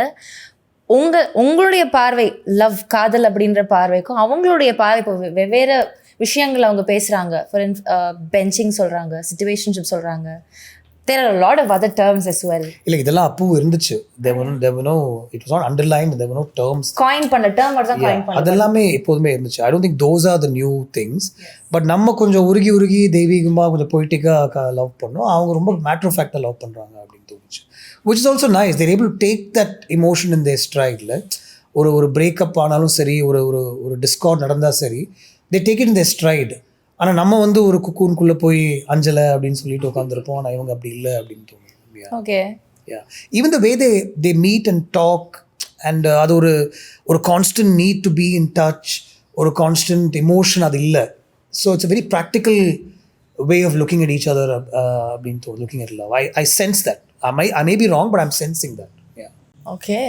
உங்களுடைய பார்வை love காதல் அப்படின்ற பார்வைக்கும் அவங்களுடைய பார்வை இப்போ வெவ்வேறு விஷயங்கள் அவங்க பேசுகிறாங்க. ஃபார் பெஞ்சிங் சொல்கிறாங்க, சிச்சுவேஷன்ஷிப் சொல்கிறாங்க. There are a lot of other terms as well. இல்லை இதெல்லாம் அப்போ இருந்துச்சு. There were no, it was not underlined, there were no terms. Coin பண்ண டேர்ம் மட்டும் தான் காயின் பண்ண. அதெல்லாமே எப்போதுமே இருந்துச்சு. I don't think those are the new things. But நம்ம கொஞ்சம் உருகி தெய்வீகமாக கொஞ்சம் பொய்டிக்காக லவ் பண்ணோம். அவங்க ரொம்ப மேட்டர் ஆஃப் ஃபேக்டாக லவ் பண்ணுறாங்க அப்படின்னு தோணுச்சு. Which is also nice. They're able to take that emotion in their stride. ஒரு பிரேக்கப் ஆனாலும் சரி, ஒரு டிஸ்கார்ட் நடந்தால் சரி, they take it in their stride. ஆனால் நம்ம வந்து ஒரு குக்கூனுக்குள்ளே போய் அஞ்சலை அப்படின்னு சொல்லிட்டு உட்காந்துருப்போம். ஆனால் இவங்க அப்படி இல்லை அப்படின்னு தோணும். Okay. Yeah. Even the way they meet and talk, and அது ஒரு constant need to be in touch, ஒரு constant emotion அது இல்லை. So it's a very practical way of looking at each other, அப்படின்னு தோணும், looking at love. I sense that. I may be wrong, but I'm sensing that. Yeah. Okay.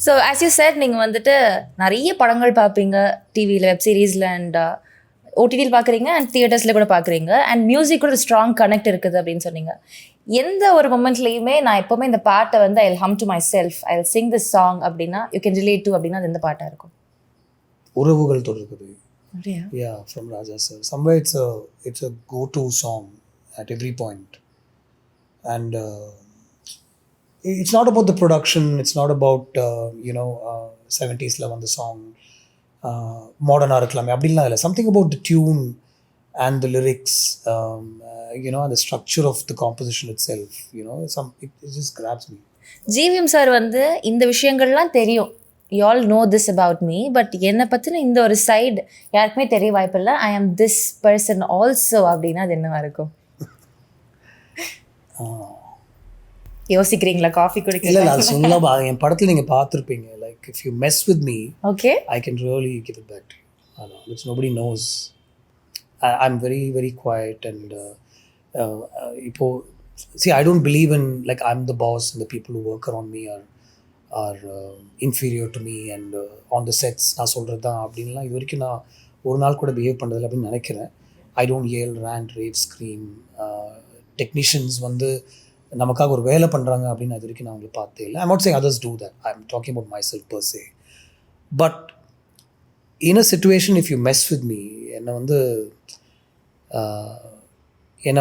So as you said, நீங்கள் வந்துட்டு நிறைய படங்கள் பார்ப்பீங்க டிவியில், web சீரீஸில் and ஓடிடியில் பார்க்குறீங்க அண்ட் தியேட்டர்ஸில் கூட பார்க்குறீங்க. அண்ட் மியூசிக் கூட ஸ்ட்ராங் கனெக்ட் இருக்குது அப்படின்னு சொன்னீங்க. எந்த ஒரு மொமெண்ட்லேயுமே நான் எப்போவுமே இந்த பாட்டை வந்து I will hmm to my self, I will sing this song அப்படின்னா யூ கேன் ரிலேட் டு அப்படின்னா அது எந்த பாட்டாக இருக்கும்? உறவுகள் தொடர்பு. அப்படியா? Yeah, from Raja sir. Somewhere it's a go-to song at every point. And it's not about the production, it's not about 70s love on the song. மாடர்னாக இருக்கலாமே அப்படின்லாம் இல்லை. Something about the tune and the lyrics, அந்த structure of the composition itself, it just grabs me. GVM sir வந்து இந்த விஷயங்கள்லாம் தெரியும், you all know this about me, but என்னை பற்றின இந்த ஒரு சைடு யாருக்குமே தெரிய வாய்ப்பில்லை, ஐ ஆம் திஸ் பர்சன் ஆல்சோ அப்படின்னா அது என்னவா இருக்கும்? யோசிக்கிறீங்களா? காஃபி குடிக்க இல்லை, அது சொல்ல என் படத்தில் நீங்கள் பார்த்துருப்பீங்க. Like if you mess with me, okay, I can really give it back to you. Which nobody knows. I am very very quite and இப்போது see, I don't believe in like I'm the boss and the people who work around me are inferior to me and on the sets நான் சொல்கிறது தான் அப்படின்லாம் இது வரைக்கும் நான் ஒரு நாள் கூட பிஹேவ் பண்ணுறதில்ல அப்படின்னு நினைக்கிறேன். I don't yell, rant, rave, scream. Technicians வந்து நமக்காக ஒரு வேலை பண்ணுறாங்க அப்படின்னு அது வரைக்கும் நான் அவங்களை பார்த்தே இல்லை. I'm not saying others do that. I'm talking about myself per se. But in a situation, if you mess with me, என்னை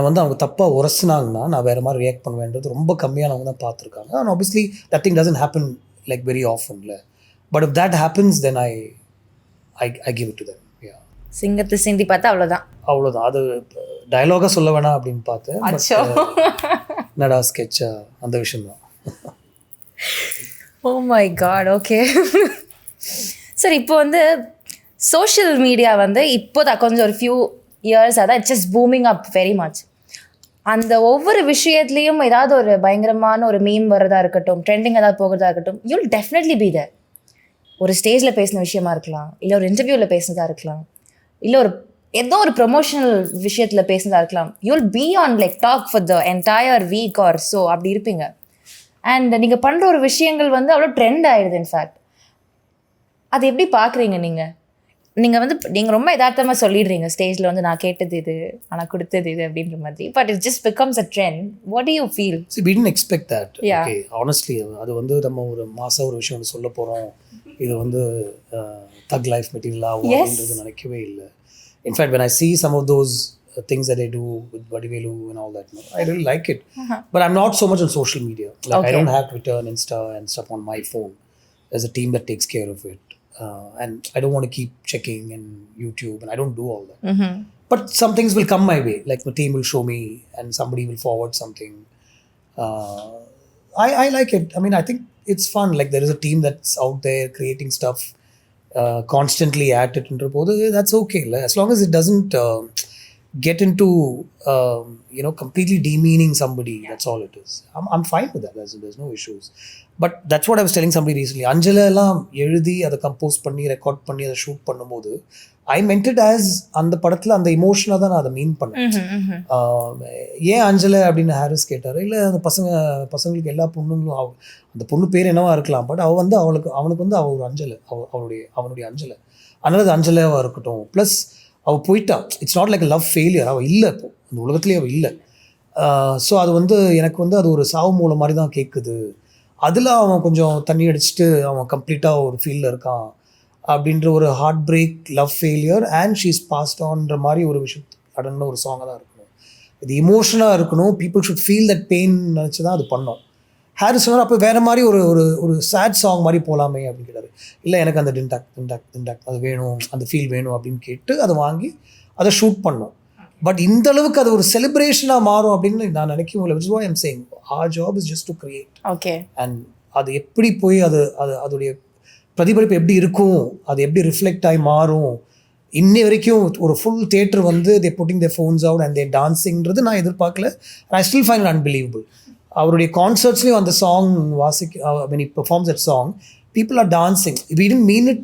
வந்து அவங்க தப்பாக உரசினாங்கன்னா நான் வேறு மாதிரி ரியாக்ட் பண்ணுவேன்றது ரொம்ப கம்மியானவங்க தான் பார்த்துருக்காங்க. And obviously that thing doesn't happen like very ஆஃபன்ல. But if that happens then I give it to them. சிங்கத்தை சிந்தி பார்த்தா அவ்வளோதான். அது டயலாகாக சொல்ல வேணாம் அப்படின்னு பார்த்தேன். நடா ஸ்கெட்சா அந்த விஷயம்தான். Oh my god. Okay sir, இப்போ வந்து சோஷியல் மீடியா வந்து இப்போதான் கொஞ்சம் ஒரு ஃபியூ இயர்ஸ் அதான் it's just booming up very much. அந்த ஒவ்வொரு விஷயத்துலேயும் ஏதாவது ஒரு பயங்கரமான ஒரு மீம் வர்றதா இருக்கட்டும், ட்ரெண்டிங் ஏதாவது போகிறதா இருக்கட்டும், யூல் டெஃபினெட்லி பி தேர். ஒரு ஸ்டேஜில் பேசின விஷயமா இருக்கலாம், இல்லை ஒரு இன்டர்வியூவில் பேசினதாக இருக்கலாம், இல்லை ஏதோ ஒரு ப்ரொமோஷனல் விஷயத்தில் பேசினதாக இருக்கலாம். You'll be on like talk for the entire week or so அப்படி இருப்பீங்க. அண்ட் நீங்கள் பண்ணுற ஒரு விஷயங்கள் வந்து அவ்வளோ ட்ரெண்ட் ஆகிடுது. இன்ஃபேக்ட் அது எப்படி பார்க்குறீங்க நீங்கள் ரொம்ப யதார்த்தமாக சொல்லிடுறீங்க ஸ்டேஜில் வந்து நான் கேட்டது இது ஆனால் கொடுத்தது இது அப்படின்ற மாதிரி. But it just becomes a trend. What do you feel? We didn't expect that. Okay, honestly அது வந்து நம்ம ஒரு மாசம் ஒரு விஷயம் சொல்ல போகிறோம், இது வந்து தக் லைஃப் மெட்டீரியலாக அப்படின்றது நினைக்கவே இல்லை. In fact when I see some of those things that I do with Vadivelu and all that, I really like it. But I'm not so much on social media. Like I don't have Twitter and Insta and stuff on my phone. There's a team that takes care of it. And I don't want to keep checking and YouTube, and I don't do all that. But some things will come my way, like the team will show me and somebody will forward something. I like it. I mean, I think it's fun. Like there is a team that's out there creating stuff constantly at it. That's okay. As long as it doesn't get into completely demeaning somebody. That's all it is. I'm fine with that. There's no issues. But that's what I was telling somebody recently. Anjala எல்லாம் எழுதி அதை compose பண்ணி record பண்ணி அதை shoot பண்ணும்போது I meant it as அந்த படத்தில் அந்த இமோஷனாக தான் நான் அதை மீன் பண்ணேன். ஏன் அஞ்சலை அப்படின்னு ஹாரிஸ் கேட்டார். இல்லை அந்த பசங்களுக்கு எல்லா பொண்ணுங்களும் அந்த பொண்ணு பேர் என்னவா இருக்கலாம், பட் அவள் வந்து அவனுக்கு வந்து அவள் ஒரு அஞ்சலை, அவனுடைய அஞ்சலை, அதனால அது அஞ்சலையாக இருக்கட்டும். ப்ளஸ் அவள் போயிட்டா. It's not like love failure. அவள் இல்லை, இப்போ அந்த உலகத்துலேயே அவள் இல்லை. ஸோ அது வந்து எனக்கு வந்து அது ஒரு சாவு மூலம் மாதிரி தான் கேட்குது. அதில் அவன் கொஞ்சம் தண்ணி அடிச்சுட்டு அவன் கம்ப்ளீட்டாக ஒரு ஃபீல்டில் இருக்கான் அப்படின்ற ஒரு heartbreak, love failure and she's past ஆன்ற மாதிரி ஒரு விஷயம் அடங்கின ஒரு சாங்காக தான் இருக்கணும். இது இமோஷனாக இருக்கணும். People should feel that pain நினச்சி தான் அது பண்ணோம். ஹாரிஸ் சொன்னார், அப்போ வேறு மாதிரி ஒரு சேட் சாங் மாதிரி போகலாமே அப்படின்னு கேட்டார். இல்லை, எனக்கு அந்த டின்டாக் அது வேணும், அந்த ஃபீல் வேணும் அப்படின்னு கேட்டு அதை வாங்கி அதை ஷூட் பண்ணோம். பட் இந்த அளவுக்கு அது ஒரு செலிப்ரேஷனாக மாறும் அப்படின்னு நான் நினைக்கவும் இல்லை. Which is what I am saying, our job is just to create. Okay. And அது எப்படி போய் அதோடைய பிரதிபலிப்பு எப்படி இருக்கும், அது எப்படி ரிஃப்ளெக்ட் ஆகி மாறும். இன்னி வரைக்கும் ஒரு ஃபுல் தியேட்டர் வந்து they putting their phones out and their டான்ஸிங்கிறது நான் எதிர்பார்க்கல. I still find it unbelievable. அவருடைய கான்சர்ட்ஸ்லேயும் அந்த song when he performs that song, people are dancing. We didn't mean it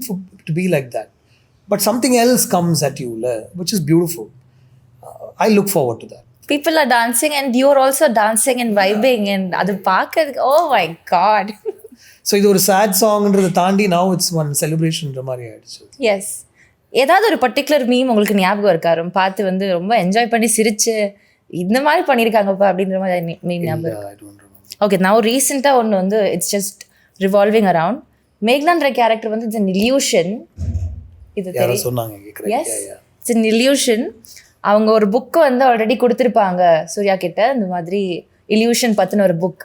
to be like that, but something else comes at you, which is beautiful. I look forward to that. People are dancing and you're also dancing and vibing and அது பார்க்க, oh my god. So இது ஒரு sad songன்றதை தாண்டி now it's one celebration மாதிரி ஆயிடுச்சு. S. ஏதாவது ஒரு particular meme உங்களுக்கு ஞாபகம் இருக்கா? பார்த்து வந்து ரொம்ப என்ஜாய் பண்ணி சிரிச்சு இந்த மாதிரி பண்ணியிருக்காங்கப்பா அப்படின்ற மாதிரி மீம் ஞாபகம்? ஓகே, நான் ரீசெண்டாக ஒன்று வந்து இட்ஸ் ஜஸ்ட் ரிவால்விங் அரவுண்ட் மேக்னான்ற கேரக்டர் வந்து இட்ஸ் அன் இல்யூஷன். இது தெரியும். Yes, it's an illusion. அவங்க ஒரு புக்கு வந்து ஆல்ரெடி கொடுத்துருப்பாங்க சூர்யா கிட்ட, இந்த மாதிரி இல்யூஷன் பற்றின ஒரு book.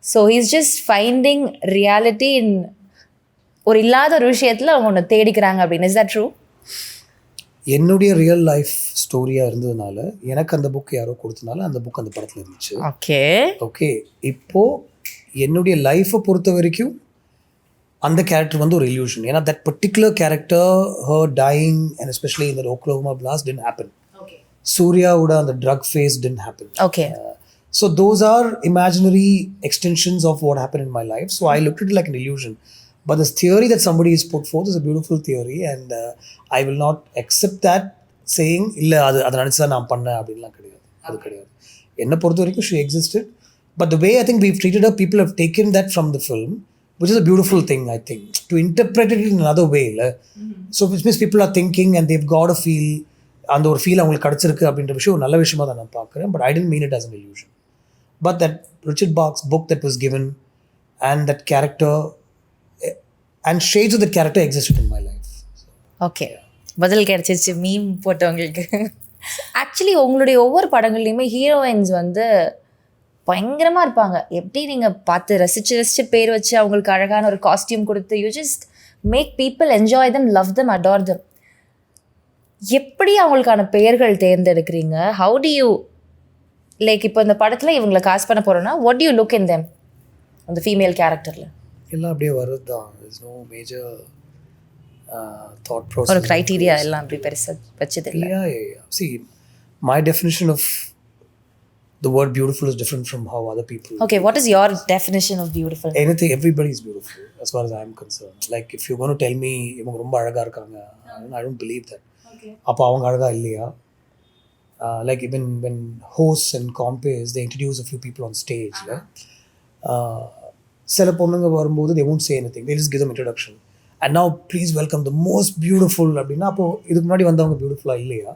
So he's just finding reality in ஒரு இல்லாத ஒரு விஷயத்தில் அவங்க ஒன்று தேடிக்கிறாங்க அப்படின்னு. Is that true? என்னுடைய ரியல் லைஃப் ஸ்டோரியாக இருந்ததுனால எனக்கு அந்த புக் யாரோ கொடுத்தனால அந்த புக் அந்த படத்தில் இருந்துச்சு. ஓகே. இப்போது என்னுடைய லைஃப்பை பொறுத்த வரைக்கும் அந்த கேரக்டர் வந்து ஒரு இல்யூஷன். ஏன்னா that particular character, her dying and especially இந்த ஓக்லஹோமா பிளாஸ்ட் didn't happen. சூர்யாவோட அந்த drug phase didn't happen. Okay. So those are imaginary extensions of what happened in my life. So I looked at it like an illusion. But this theory that somebody has put forth is a beautiful theory, and I will not accept that saying இல்லை அது நினச்சி தான் நான் பண்ணேன் அப்படின்லாம் கிடையாது. அது கிடையாது. என்னை பொறுத்த வரைக்கும் she existed. But the way I think we've treated her, people have taken that from the film, which is a beautiful thing, I think, to interpret it in another way. So which means people are thinking and they've got a feel, அந்த ஒரு feel அவங்களுக்கு கிடச்சிருக்கு அப்படின்ற விஷயம் ஒரு நல்ல விஷயமா தான் நான் பார்க்குறேன். But I didn't mean it as an illusion. But that Richard Bach's book that was given and that character and shades of that character existed in my life. Okay, பதில் கிடைச்சிருச்சு மீம் போட்டவங்களுக்கு. ஆக்சுவலி உங்களுடைய ஒவ்வொரு படங்கள்லையுமே heroines வந்து பயங்கரமாக இருப்பாங்க. எப்படி நீங்கள் பார்த்து ரசித்து பேர் வச்சு அவங்களுக்கு அழகான ஒரு காஸ்டியூம் கொடுத்து you just make people enjoy them, love them, adore them. எப்படி அவங்களுக்கான பெயர்கள் தேர்ந்தெடுக்கிறீங்க? ஹவு டு யூ லைக் இப்போ இந்த படத்தில் இவங்களை காஸ்ட் பண்ண போகிறோன்னா what do you look in them அந்த ஃபீமேல் கேரக்டரில்? எல்லாம் அப்படியே வருது தான். there's no major thought process ஒரு criteria எல்லாம் அப்படி பெருசா வச்சது இல்ல. Yeah. See, my definition of the word beautiful is different from how other people. Okay, what is your definition of beautiful? Anything, everybody is beautiful as far as I am concerned. Like if you're going to tell me இவங்க ரொம்ப அழகா இருக்காங்க, I don't believe that. Okay. அப்ப அவங்க அழகா இல்லையா? Like even when hosts and compeers they introduce a few people on stage, சில பொண்ணுங்க வரும்போது they won't say anything, they just give them introduction and now please welcome the most beautiful அப்படின்னா அப்போ இதுக்கு முன்னாடி வந்தவங்க பியூட்டிஃபுல்லாக இல்லையா?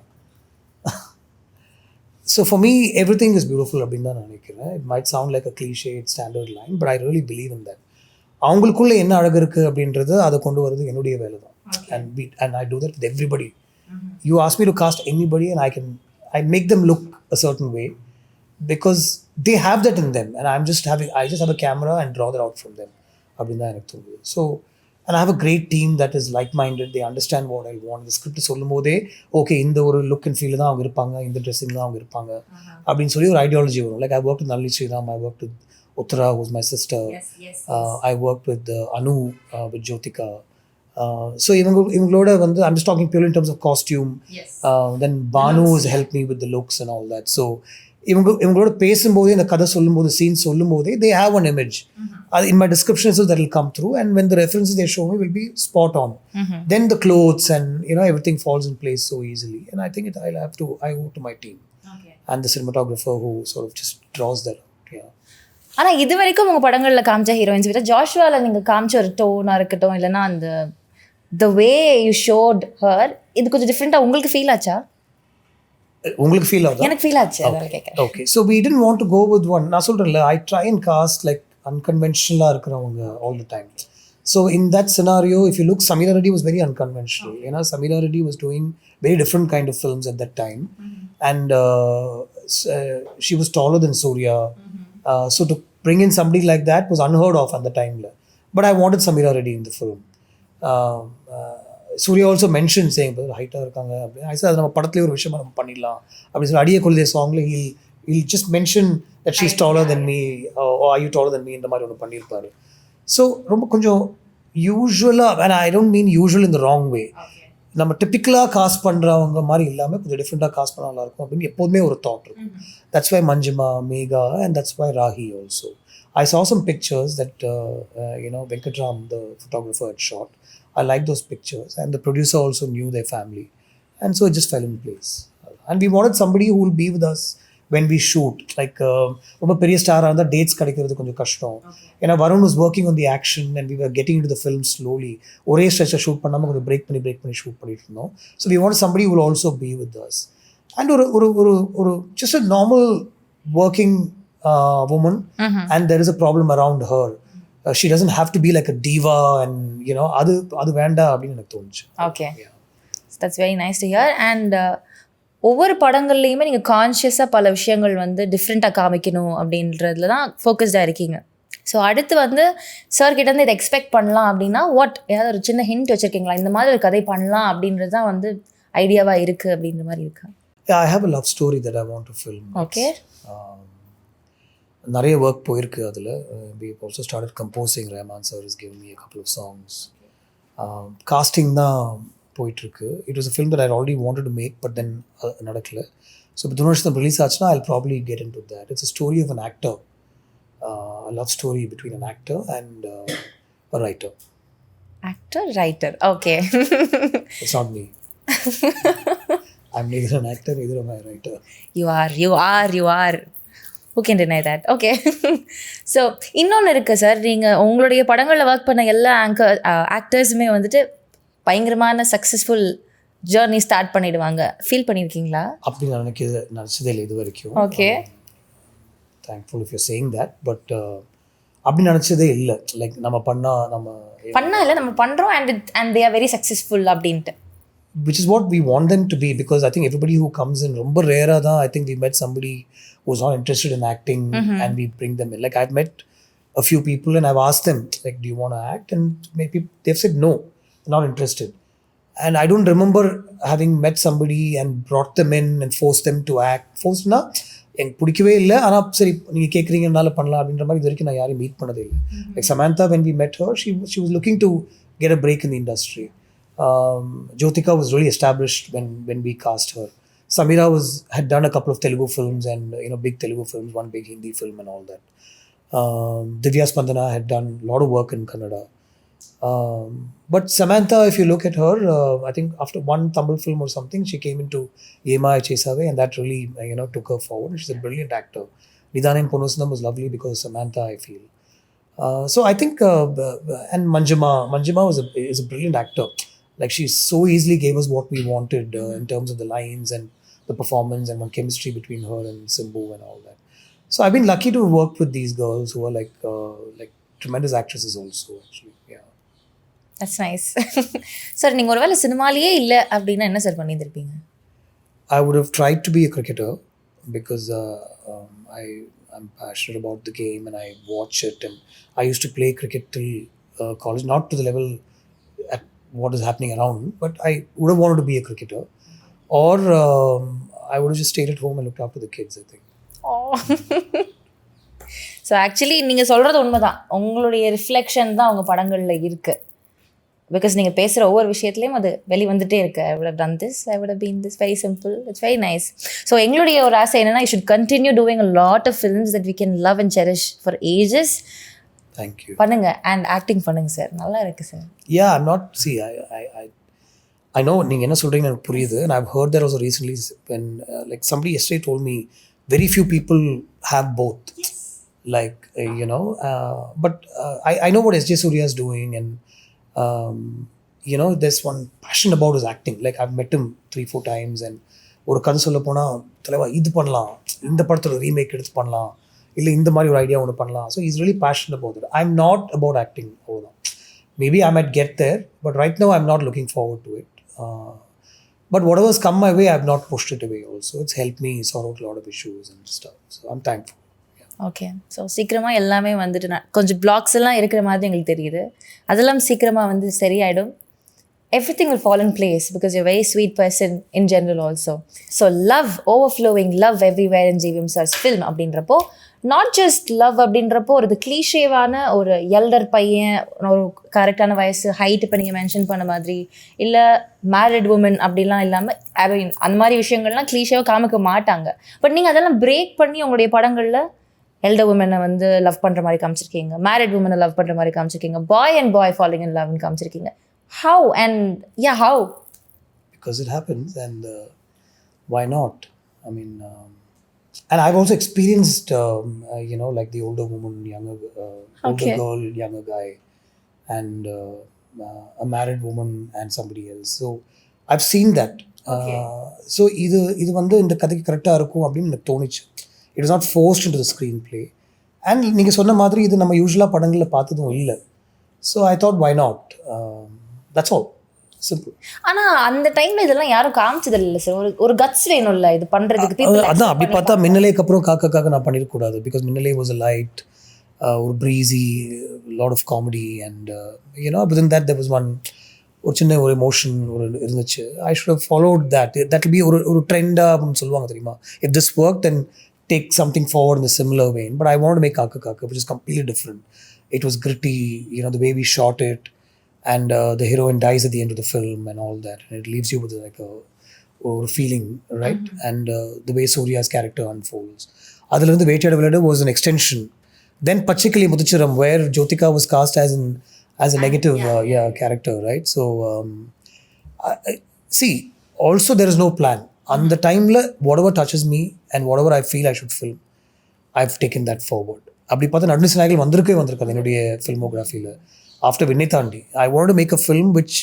So for me everything is beautiful அப்படின்னு தான் நான் நினைக்கிறேன். It might sound like a cliched standard line, but I really believe in that. அவங்களுக்குள்ள என்ன அழகு இருக்குது அப்படின்றது அதை கொண்டு வரது என்னுடைய வேலை தான். And I do that with everybody. You ask me to cast anybody and I make them look a certain way because they have that in them and I just have a camera and draw that out from them அப்படின்னா எனக்கு தோணுது. So and I have a great team that is like-minded. They understand what I want. The script சொல்லும் போதே okay இந்த ஒரு look and feel தான் அவங்க இருப்பாங்க, இந்த ட்ரெஸ்ஸிங் தான் அவங்க இருப்பாங்க அப்படின்னு சொல்லி ஒரு ஐடியாலஜி வரும். Like I worked with Nalini Sriram, I worked with Uttara who's my sister. Yes. I worked with Anu with Jyotika. So இவங்களோட வந்து I'm just talking purely in terms of costume. Then Banu has helped me with the looks and all that. So இவங்களோட பேசும்போதே இந்த கதை சொல்லும்போது scene சொல்லும்போதே they have an image. In my description so that will come through, and when the references they show me will be spot on. Then the clothes and everything falls in place so easily, and I think I owe to my team and the cinematographer who sort of just draws that out. ஆனால் இது வரைக்கும் உங்கள் படங்களில் காமிச்ச heroines விட ஜாஷுவாவில் நீங்கள் காமிச்ச ஒரு டோனாக இருக்கட்டும் இல்லைன்னா அந்த the way you showed her இது கொஞ்சம் டிஃப்ரெண்ட்டாக உங்களுக்கு ஃபீல் ஆச்சா? உங்களுக்கு ஃபீல் ஆகுது? எனக்கு ஃபீல் ஆச்சு. Okay, so we didn't want to go with one. நான் சொல்கிறேன்ல, I try and cast like unconventional இருக்கிறவங்க all the time. So in that scenario, if you look, Sameera Reddy was very unconventional. Sameera Reddy was doing very different kind of films at that time, and she was taller than Surya. So to bring in somebody like that was unheard of at the time. But I wanted Sameera Reddy in the film. Surya also mentioned saying height irukanga. I said நம்ம படத்துல ஒரு விஷயம் நம்ம பண்ணிடலாம் அப்படி சொல்லி அடியே கொள்ளுதே சாங்ல he'll just mention that she's taller than me, or are you taller than me இந்த மாதிரி ஒன்று பண்ணியிருப்பாரு. ஸோ ரொம்ப கொஞ்சம் யூஸ்வலாக, and I don't mean usual in the wrong way, நம்ம டிப்பிக்கலாக காஸ்ட் பண்ணுறவங்க மாதிரி இல்லாமல் கொஞ்சம் டிஃப்ரெண்ட்டாக காஸ்ட் பண்ண நல்லா இருக்கும் அப்படின்னு எப்போதுமே ஒரு தாட் இருக்கும். That's why Manjima, Megha, and that's why Rahi also. I saw some pictures that Venkatram, the photographer, had shot. I liked those pictures, and the producer also knew their family, and so it just fell in place. And we wanted somebody who will be with us when we shoot. Like ரொம்ப பெரிய ஸ்டாராக இருந்தால் dates கிடைக்கிறது கொஞ்சம் கஷ்டம். ஏன்னா Varun was working on the action and we were getting into the film slowly. ஒரே ஸ்ட்ரெச்சை shoot பண்ணாமல் கொஞ்சம் பிரேக் பண்ணி ஷூட் பண்ணிட்டு இருந்தோம். So we wanted somebody who will also be with us. And ஒரு just a normal working woman, and there is a problem around her. She doesn't have to be like a diva, and அது வேண்டாம் அப்படின்னு எனக்கு தோணுச்சு. Okay, that's very nice to hear. And ஒவ்வொரு படங்கள்லையுமே நீங்கள் கான்ஷியஸாக பல விஷயங்கள் வந்து டிஃப்ரெண்ட்டாக காமிக்கணும் அப்படின்றதுல தான் ஃபோக்கஸ்டாக இருக்கீங்க. ஸோ அடுத்து வந்து சார் கிட்டேருந்து இதை எக்ஸ்பெக்ட் பண்ணலாம் அப்படின்னா ஏதாவது ஒரு சின்ன ஹிண்ட் வச்சுருக்கீங்களா, இந்த மாதிரி ஒரு கதை பண்ணலாம் அப்படின்றது தான் வந்து ஐடியாவாக இருக்குது அப்படின்ற மாதிரி இருக்கா? I have a love story that I want to film. Okay. நிறைய ஒர்க் போயிருக்கு அதில். we also started composing. Rahman sir has given me a couple of songs. Casting தான் போயிட்டுருக்கு. It was a film that I already wanted to make, but then நடக்கல. So இப்போ துணர்ஷம் release ஆச்சுன்னா I'll probably get into that. It's a story of an actor, a love story between an actor and a writer. Writer, okay. It's not me. I'm neither an actor, neither am I a writer. You are. Who can deny that? Okay. So இன்னொன்று இருக்குது sir, நீங்கள் உங்களுடைய படங்களில் work பண்ண எல்லா ஆக்டர்ஸுமே வந்துட்டு பயங்கரமான successful journey start பண்ணிடுவாங்க. ஃபீல் பண்ணியிருக்கீங்களா? அப்படி நினச்சதே இல்லை இது வரைக்கும். Okay, thankful if you saying that. But அப்படி நினச்சதே இல்லை. லைக் நம்ம இல்லை நம்ம பண்ணுறோம் and they are very successful அப்படின்ட்டு. Which is what we want them to be, because I think everybody who comes in, ரொம்ப rare தான். I think we met somebody who's not interested in acting, and we bring them in. Like I've met a few people and I've asked them, like, do you want to act? And maybe they've said no, not interested. And I don't remember having met somebody and brought them in and forced them to act. Forced na எனக்கு பிடிக்கவே இல்லை, ஆனால் சரி நீங்கள் கேட்குறீங்கனால பண்ணலாம் அப்படின்ற மாதிரி இது வரைக்கும் நான் யாரையும் மீட் பண்ணதே இல்லை. Like Samantha, when we met her, she was looking to get a break in the industry. Jyotika was really established when we cast her. Sameera had done a couple of Telugu films and big Telugu films, one big Hindi film and all that. Divya Spandana had done a lot of work in Kannada. But Samantha, if you look at her, I think after one Tamil film or something, she came into 𝐅𝐸 𝐀𝐝 and that really took her forward. She's a brilliant actor. Nidhanan Ponnasunam was lovely because of Samantha, I feel. So I think, and Manjima is a brilliant actor. Like she so easily gave us what we wanted in terms of the lines and the performance and one chemistry between her and Simbu and all that. So I've been lucky to work with these girls who are like tremendous actresses also, actually. Yeah. That's nice. Sir, நீங்க ஒருவேளை சினிமாலயே இல்ல அப்படினா என்ன sir பண்ணியிருப்பீங்க? I would have tried to be a cricketer because I'm passionate about the game and I watch it, and I used to play cricket till college, not to the level at what is happening around, but I would have wanted to be a cricketer, or I would have just stayed at home and looked after the kids, I think. Oh. So actually நீங்கள் சொல்கிறது உண்மைதான், உங்களுடைய reflection தான் உங்கள் படங்களில் இருக்குது. Because நீங்கள் பேசுகிற ஒவ்வொரு விஷயத்துலையும் அது வெளிவந்துட்டே இருக்கு. I would have done this, I would have been this, very simple, it's very nice. So எங்களுடைய ஒரு ஆசை என்னன்னா, you should continue doing a lot of films that we can love and cherish for ages. Thank you. பண்ணுங்க and acting பண்ணுங்க sir, நல்லா இருக்கு sir. Yeah not see I know நீங்கள் என்ன சொல்கிறீங்கன்னு எனக்கு புரியுது. And I've heard that also recently when like somebody yesterday told me very few people have both. Yes. Like but I know what S.J. Surya is doing, and there's one passion about his acting. Like I've met him 3-4 times, and ஒரு கதை சொல்ல போனால் தலைவா இது பண்ணலாம், இந்த படத்தில் remake எடுத்து பண்ணலாம், இல்லை இந்த மாதிரி ஒரு ஐடியா ஒன்று பண்ணலாம். So is really passionate about it. I am not about acting அவ்வளோதான். Maybe I might get there, but right now I'm not looking forward to it. But whatever's come my way, I've not pushed it away also. It's helped me sort out a lot of issues and stuff. So I'm thankful. Okay. So சீக்கிரமாக எல்லாமே வந்துட்டு கொஞ்சம் blocks எல்லாம் இருக்கிற மாதிரி எங்களுக்கு தெரியுது. அதெல்லாம் சீக்கிரமாக வந்து சரியாயிடும். Everything will fall in place because you're a very sweet person in general also. So love overflowing, love everywhere in JVM sir's film அப்படின்றப்போ, நாட் ஜஸ்ட் லவ் அப்படின்றப்போ ஒரு கிளீஷேவான ஒரு எல்டர் பையன், ஒரு கரெக்டான வயசு, ஹைட் இப்போ நீங்கள் மென்ஷன் பண்ண மாதிரி, இல்லை மேரிட் உமன் அப்படிலாம் இல்லாமல் அந்த மாதிரி விஷயங்கள்லாம் கிளீஷேவாக காமிக்க மாட்டாங்க. பட் நீங்கள் அதெல்லாம் பிரேக் பண்ணி உங்களுடைய படங்களில் எல்டர் உமனை வந்து லவ் பண்ணுற மாதிரி காமிச்சிருக்கீங்க, மேரிட் உமனை லவ் பண்ணுற மாதிரி காமிச்சிருக்கீங்க, பாய் அண்ட் பாய் ஃபாலிங் இன் லவ்னு காமிச்சிருக்கீங்க. How? And yeah, how? Because it happens, and why not? I mean, and I've also experienced, like the older woman, older girl, younger guy, and a married woman and somebody else. So I've seen that. So இது வந்து இந்த கதைக்கு கரெக்டாக இருக்கும் அப்படின்னு எனக்கு தோணுச்சு. It is not forced into the screenplay. And நீங்கள் சொன்ன மாதிரி இது நம்ம யூஸ்வலாக படங்களில் பார்த்ததும் இல்லை. So I thought, why not? That's all. Simple. ஆனால் அந்த டைமில் இதெல்லாம் யாரும் காமிச்சதில்லை இல்லை சார். ஒரு கட்ஸ் வேணும்ல இது பண்ணுறதுக்கு. அதான் அப்படி பார்த்தா மின்னலேக்கு அப்புறம் காக்க நான் பண்ணிடக்கூடாது. Because Minnale was a light, ஒரு breezy, lot of comedy, and within that there was one ஒரு சின்ன ஒரு எமோஷன் ஒரு இருந்துச்சு. I should have followed that will be ஒரு ட்ரெண்டாக அப்படின்னு சொல்லுவாங்க தெரியுமா. If this worked, then take something forward in a similar vein. But I wanted to make Kaka, which is completely different. It was gritty, the way we shot it. And the heroine dies at the end of the film and all that, and it leaves you with like a feeling, right? Mm-hmm. And the way Surya's character unfolds. Adhula the Vettiyada Viladu was an extension. Then Pachikali Muthuchiram, where Jyotika was cast as a negative character, right? So see, also there is no plan. On the time whatever touches me and whatever I feel I should film, I've taken that forward. அப்படி பார்த்தா நடுநிலை நாயகர்கள் வந்திருக்காது என்னுடைய ஃபில்மோகிராஃபியில். After Vinnai Thaandi I want to make a film which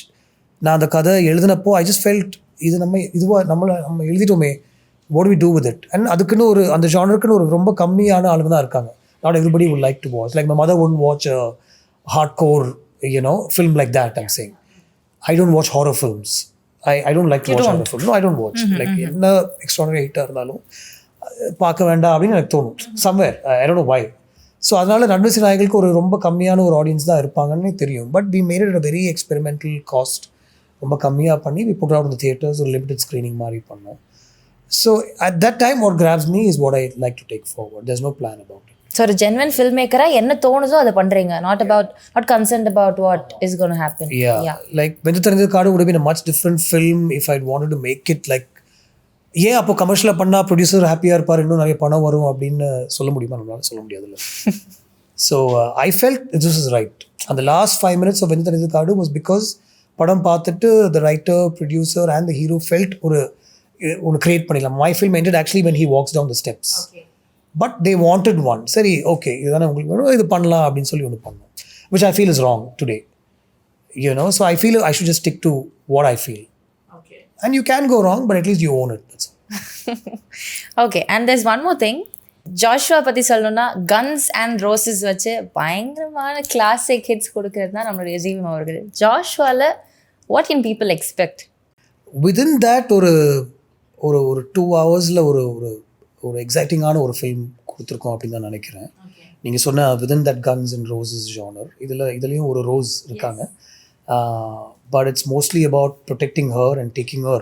நான் அந்த கதை எழுதினப்போ I just felt இது நம்ம எழுதிட்டோமே, what we do with it. And அதுக்குன்னு அந்த ஜானருக்குன்னு ஒரு ரொம்ப கம்மியான ஆளுங்க தான் இருக்காங்க. Not everybody would like to watch. Like my mother would watch a hardcore film like that. I'm saying I don't watch horror films. I don't like to watch horror films. No, I don't watch. Like என்ன extraordinary ஹிட்டாக இருந்தாலும் பார்க்க வேண்டாம் அப்படின்னு எனக்கு தோணும். Somewhere I don't know why. So அதனால் நடுநிலை நாயகர்களுக்கு ஒரு ரொம்ப கம்மியான ஒரு ஆடியன்ஸ் தான் இருப்பாங்கன்னு தெரியும். But we made it a very experimental cast, ரொம்ப கம்மியாக பண்ணி வி புட் அவுட் இந்த தியேட்டர்ஸ் ஒரு லிமிடெட் ஸ்க்ரீனிங் மாதிரி பண்ணோம். So at that time what grabs me is what I like to take forward. There's no plan about it. So ஒரு genuine film மேக்கராக என்ன தோணுதோ அதை பண்ணுறீங்க, not concerned about what is going to happen. Like வெந்து தெரிஞ்ச காடு would have been a much different film if I'd wanted to make it like ஏன் அப்போ கமர்ஷியலாக பண்ணால் ப்ரொடியூசர் ஹாப்பியாக இருப்பார், இன்னும் நிறைய பணம் வரும் அப்படின்னு சொல்ல முடியுமா? நம்மளால சொல்ல முடியாதுல்ல. So I felt this is right. அந்த லாஸ்ட் 5 minutes ஆஃப் வெந்து தெரிஞ்ச காடு வாஸ் பிகாஸ் படம் பார்த்துட்டு the writer, producer and the hero felt ஒன்று கிரியேட் பண்ணிடலாம். My film ended actually when he walks down the steps. But they wanted one. சரி, okay, இதுதானே உங்களுக்கு வேணும், இது பண்ணலாம் அப்படின்னு சொல்லி ஒன்று பண்ணோம், which I feel is wrong today. So I feel I should just stick to what I feel. And you can go wrong, but at least you own it. That's all. Okay, and there's one more thing. Joshua பற்றி சொல்லணும்னா guns and roses வச்சு பயங்கரமான classic hits கொடுக்கறது தான் நம்மளுடைய ஜீவம் அவர்கள். ஜாஷுவாவில் what can people expect? Within that ஒரு 2 hours ஒரு எக்ஸைட்டிங்கான ஒரு ஃபில்ம் கொடுத்துருக்கோம் அப்படின்னு தான் நினைக்கிறேன். நீங்கள் சொன்ன within that guns and roses genre, இதுலேயும் ஒரு ரோஸ் இருக்காங்க. But it's mostly about protecting her and taking her.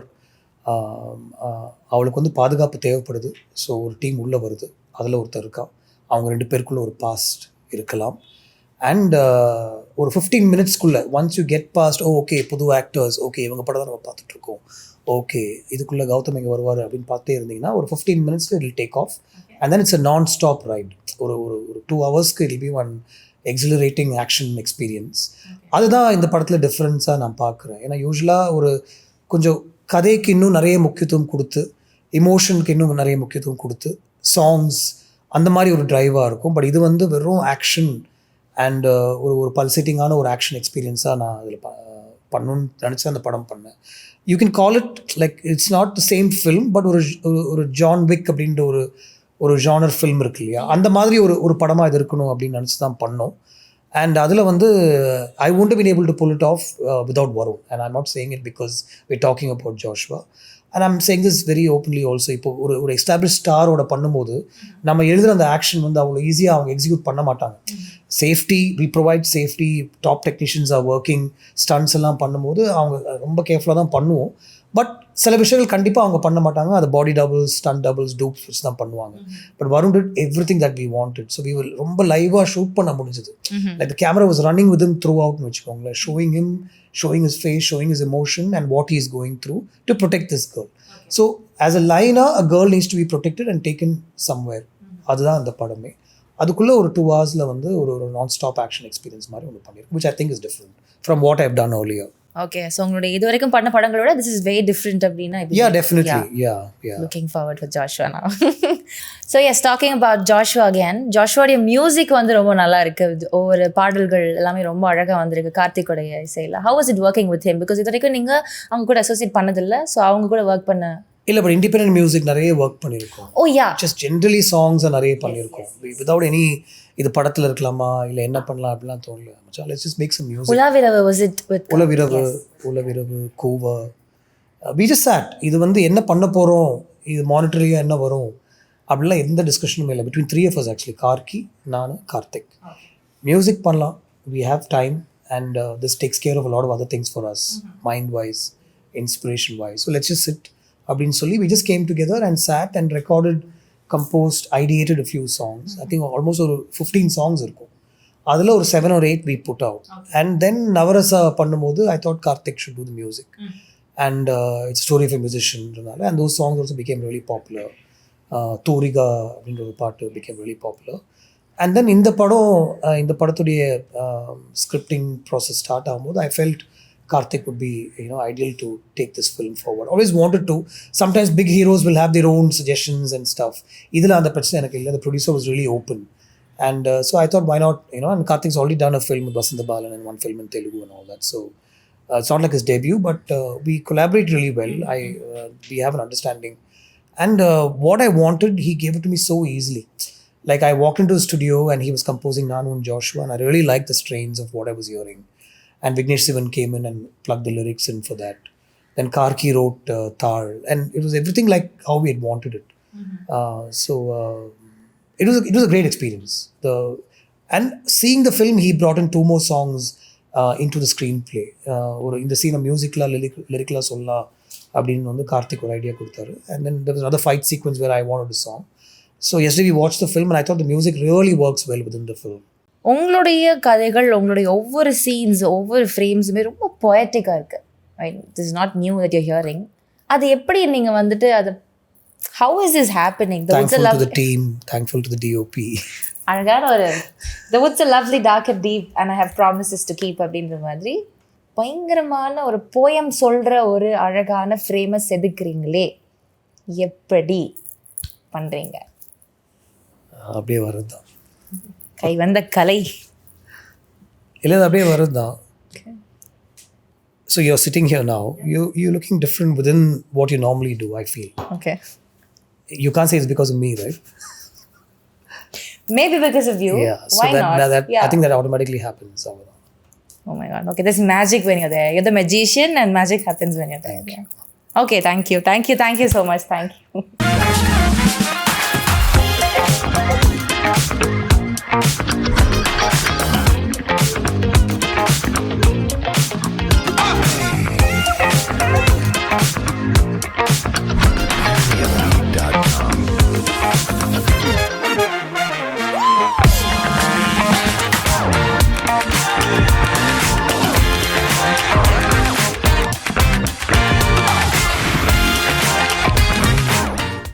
அவளுக்கு வந்து பாதுகாப்பு தேவைப்படுது. ஸோ ஒரு டீம் உள்ளே வருது, அதில் ஒருத்தர் இருக்கான். அவங்க 2 பேருக்குள்ள ஒரு பாஸ்ட் இருக்கலாம். அண்ட் ஒரு 15 மினிட்ஸ்க்குள்ளே once you get past okay புது ஆக்டர்ஸ் ஓகே இவங்க படம் தான் நம்ம பார்த்துட்ருக்கோம் ஓகே இதுக்குள்ளே கௌதம் இங்கே வருவார் அப்படின்னு பார்த்தே இருந்தீங்கன்னா ஒரு 15 மினிட்ஸில் it will take off and then it's a non stop right. ஒரு 2 ஹவர்ஸ்க்கு it will be one exhilarating action experience. அதுதான் இந்த படத்தில் டிஃப்ரென்ஸாக நான் பார்க்குறேன். ஏன்னா யூஸ்வலாக ஒரு கொஞ்சம் கதைக்கு இன்னும் நிறைய முக்கியத்துவம் கொடுத்து இமோஷனுக்கு இன்னும் நிறைய முக்கியத்துவம் கொடுத்து சாங்ஸ் அந்த மாதிரி ஒரு ட்ரைவாக இருக்கும். பட் இது வந்து வெறும் ஆக்ஷன் அண்ட் ஒரு பல்சேட்டிங்கான ஒரு ஆக்ஷன் எக்ஸ்பீரியன்ஸாக நான் அதில் பண்ணணும்னு நினச்சி அந்த படம் பண்ணேன். You can call it like it's not the same film but ஒரு ஜான் விக் அப்படின்ற ஒரு ஜானர் ஃபில்ம் இருக்கு இல்லையா, அந்த மாதிரி ஒரு படமாக இது இருக்கணும் அப்படின்னு நினச்சி தான் பண்ணோம். அண்ட் அதில் வந்து ஐ won't have been able to pull it off without Varun. And I'm not saying it because we're talking about Joshua. And I'm saying this very openly also. இப்போ ஒரு எஸ்டாப்ளிஷ் ஸ்டாரோட பண்ணும்போது நம்ம எழுதுகிற அந்த ஆக்ஷன் வந்து அவ்வளோ ஈஸியாக அவங்க எக்ஸிக்யூட் பண்ண மாட்டாங்க. Safety, we provide safety, top technicians are working, stunts எல்லாம் பண்ணும்போது அவங்க ரொம்ப கேர்ஃபுல்லாக தான் பண்ணுவோம். பட் சில விஷயங்கள் கண்டிப்பாக அவங்க பண்ண மாட்டாங்க. அது body doubles, stunt doubles, dupes வச்சு தான் பண்ணுவாங்க. But Varun did everything that we wanted. So we will ரொம்ப லைவாக ஷூட் பண்ண முடிஞ்சது. Like the camera was running with him through அவுட்னு வச்சுக்கோங்களேன், showing his face, showing his emotion and what he is going through to protect this girl. So as a liner, a girl needs to be protected and taken somewhere. அதுதான் அந்த படமே. அதுக்குள்ளே ஒரு 2 ஹவர்ஸில் வந்து ஒரு நான் ஸ்டாப் ஆக்ஷன் எக்ஸ்பீரியன்ஸ் மாதிரி ஒன்று பண்ணியிருக்கோம், which I think is different from what I've done earlier. Okay, so உங்களுடைய இது வரைக்கும் பண்ண படங்களோட this is very different அப்படின்னா yeah definitely yeah looking forward for Joshua now. So yes, talking about Joshua again, ஜாஷுவாடைய மியூசிக் வந்து ரொம்ப நல்லா இருக்கு. ஒவ்வொரு பாடல்கள் எல்லாமே ரொம்ப அழகாக வந்திருக்கு கார்த்திகோடைய இசையில். How was it working with him? Because இது வரைக்கும் நீங்கள் அவங்க கூட அசோசியேட் பண்ணதில்லை, ஸோ அவங்க கூட ஒர்க் பண்ண இல்லை. பட் இண்டிபெண்டன்ட் மியூசிக் நிறைய ஒர்க் பண்ணியிருக்கோம். ஓ யா, ஜஸ்ட் ஜென்ரலி சாங்ஸை நிறைய பண்ணியிருக்கோம் வித்வுட் எனி இது படத்தில் இருக்கலாமா இல்லை என்ன பண்ணலாம் அப்படிலாம் தோணல. Let's just make some music. Ulaviravu was it with Ulaviravu Goa we just sat. இது வந்து என்ன பண்ண போகிறோம், இது மானிட்டரியாக என்ன வரும் அப்படிலாம் எந்த டிஸ்கஷனும் இல்லை. Between 3 of us actually, Gargi, நான், கார்த்திக். மியூசிக் பண்ணலாம், we have time and this takes care of a lot of other things for us, mind wise, inspiration wise. So let's just sit அப்படின்னு சொல்லி we just came together and sat and recorded, composed, ideated a few songs. I think almost ஒரு 15 songs இருக்கும். அதில் ஒரு 7 or 8 we put out. And then Navarasa பண்ணும்போது I thought Karthik should do the music. And it's a story of a musician. And those songs also became really popular. தூரிகா அப்படின்ற ஒரு பாட்டு became really popular. And then இந்த படத்துடைய scripting process start ஆகும்போது I felt Karthik would be ideal to take this film forward. Always wanted to. Sometimes big heroes will have their own suggestions and stuff. Idhula and the பிரச்சனை எனக்கு இல்லை. The producer was really open. And so I thought why not, and Karthik's already done a film with Vasantha Balan and one film in Telugu and all that. So it's not like his debut, but we collaborate really well. We have an understanding. And what I wanted, he gave it to me so easily. Like I walked into the studio and he was composing Nanu and Joshua, and I really liked the strains of what I was hearing. And Vignesh Sivan came in and plugged the lyrics in for that. Then Karki wrote Thar, and it was everything like how we had wanted it. It was a great experience. And seeing the film, he brought in 2 more songs into the screenplay. In the scene of musicla lyricla solla அப்படின்னு வந்து கார்த்திக் ஒரு idea கொடுத்தாரு. And then there was another fight sequence where I wanted a song. So yesterday we watched the film and I thought the music really works well within the film. உங்களுடைய கதைகள், உங்களுடைய ஒவ்வொரு scenes, ஒவ்வொரு ஃப்ரேம்ஸுமே ரொம்ப பொயட்டிக்காக இருக்குது. This is not knew that you hearing. அது எப்படி நீங்கள் வந்துட்டு அது how is this happening? Thankful to the team, thankful to the DOP. அழகான ஒரு the woods are lovely, dark and deep and I have promises to keep அப்படின்ற மாதிரி பயங்கரமான ஒரு போயம் சொல்கிற ஒரு அழகான ஃப்ரேமை செதுக்குறீங்களே, எப்படி பண்ணுறீங்க? அப்படியே வருது தான், கை வந்த கலை இல்லை அப்படியே வருது தான். So you're sitting here now, you're looking different within what you normally do, I feel. Okay. You can't say it's because of me, right? Maybe because of you. Yeah. So why not? Yeah. I think that automatically happens. Oh my God. Okay, there's magic when you're there. You're the magician and magic happens when you're there. Thank you. Okay, thank you so much. Thank you.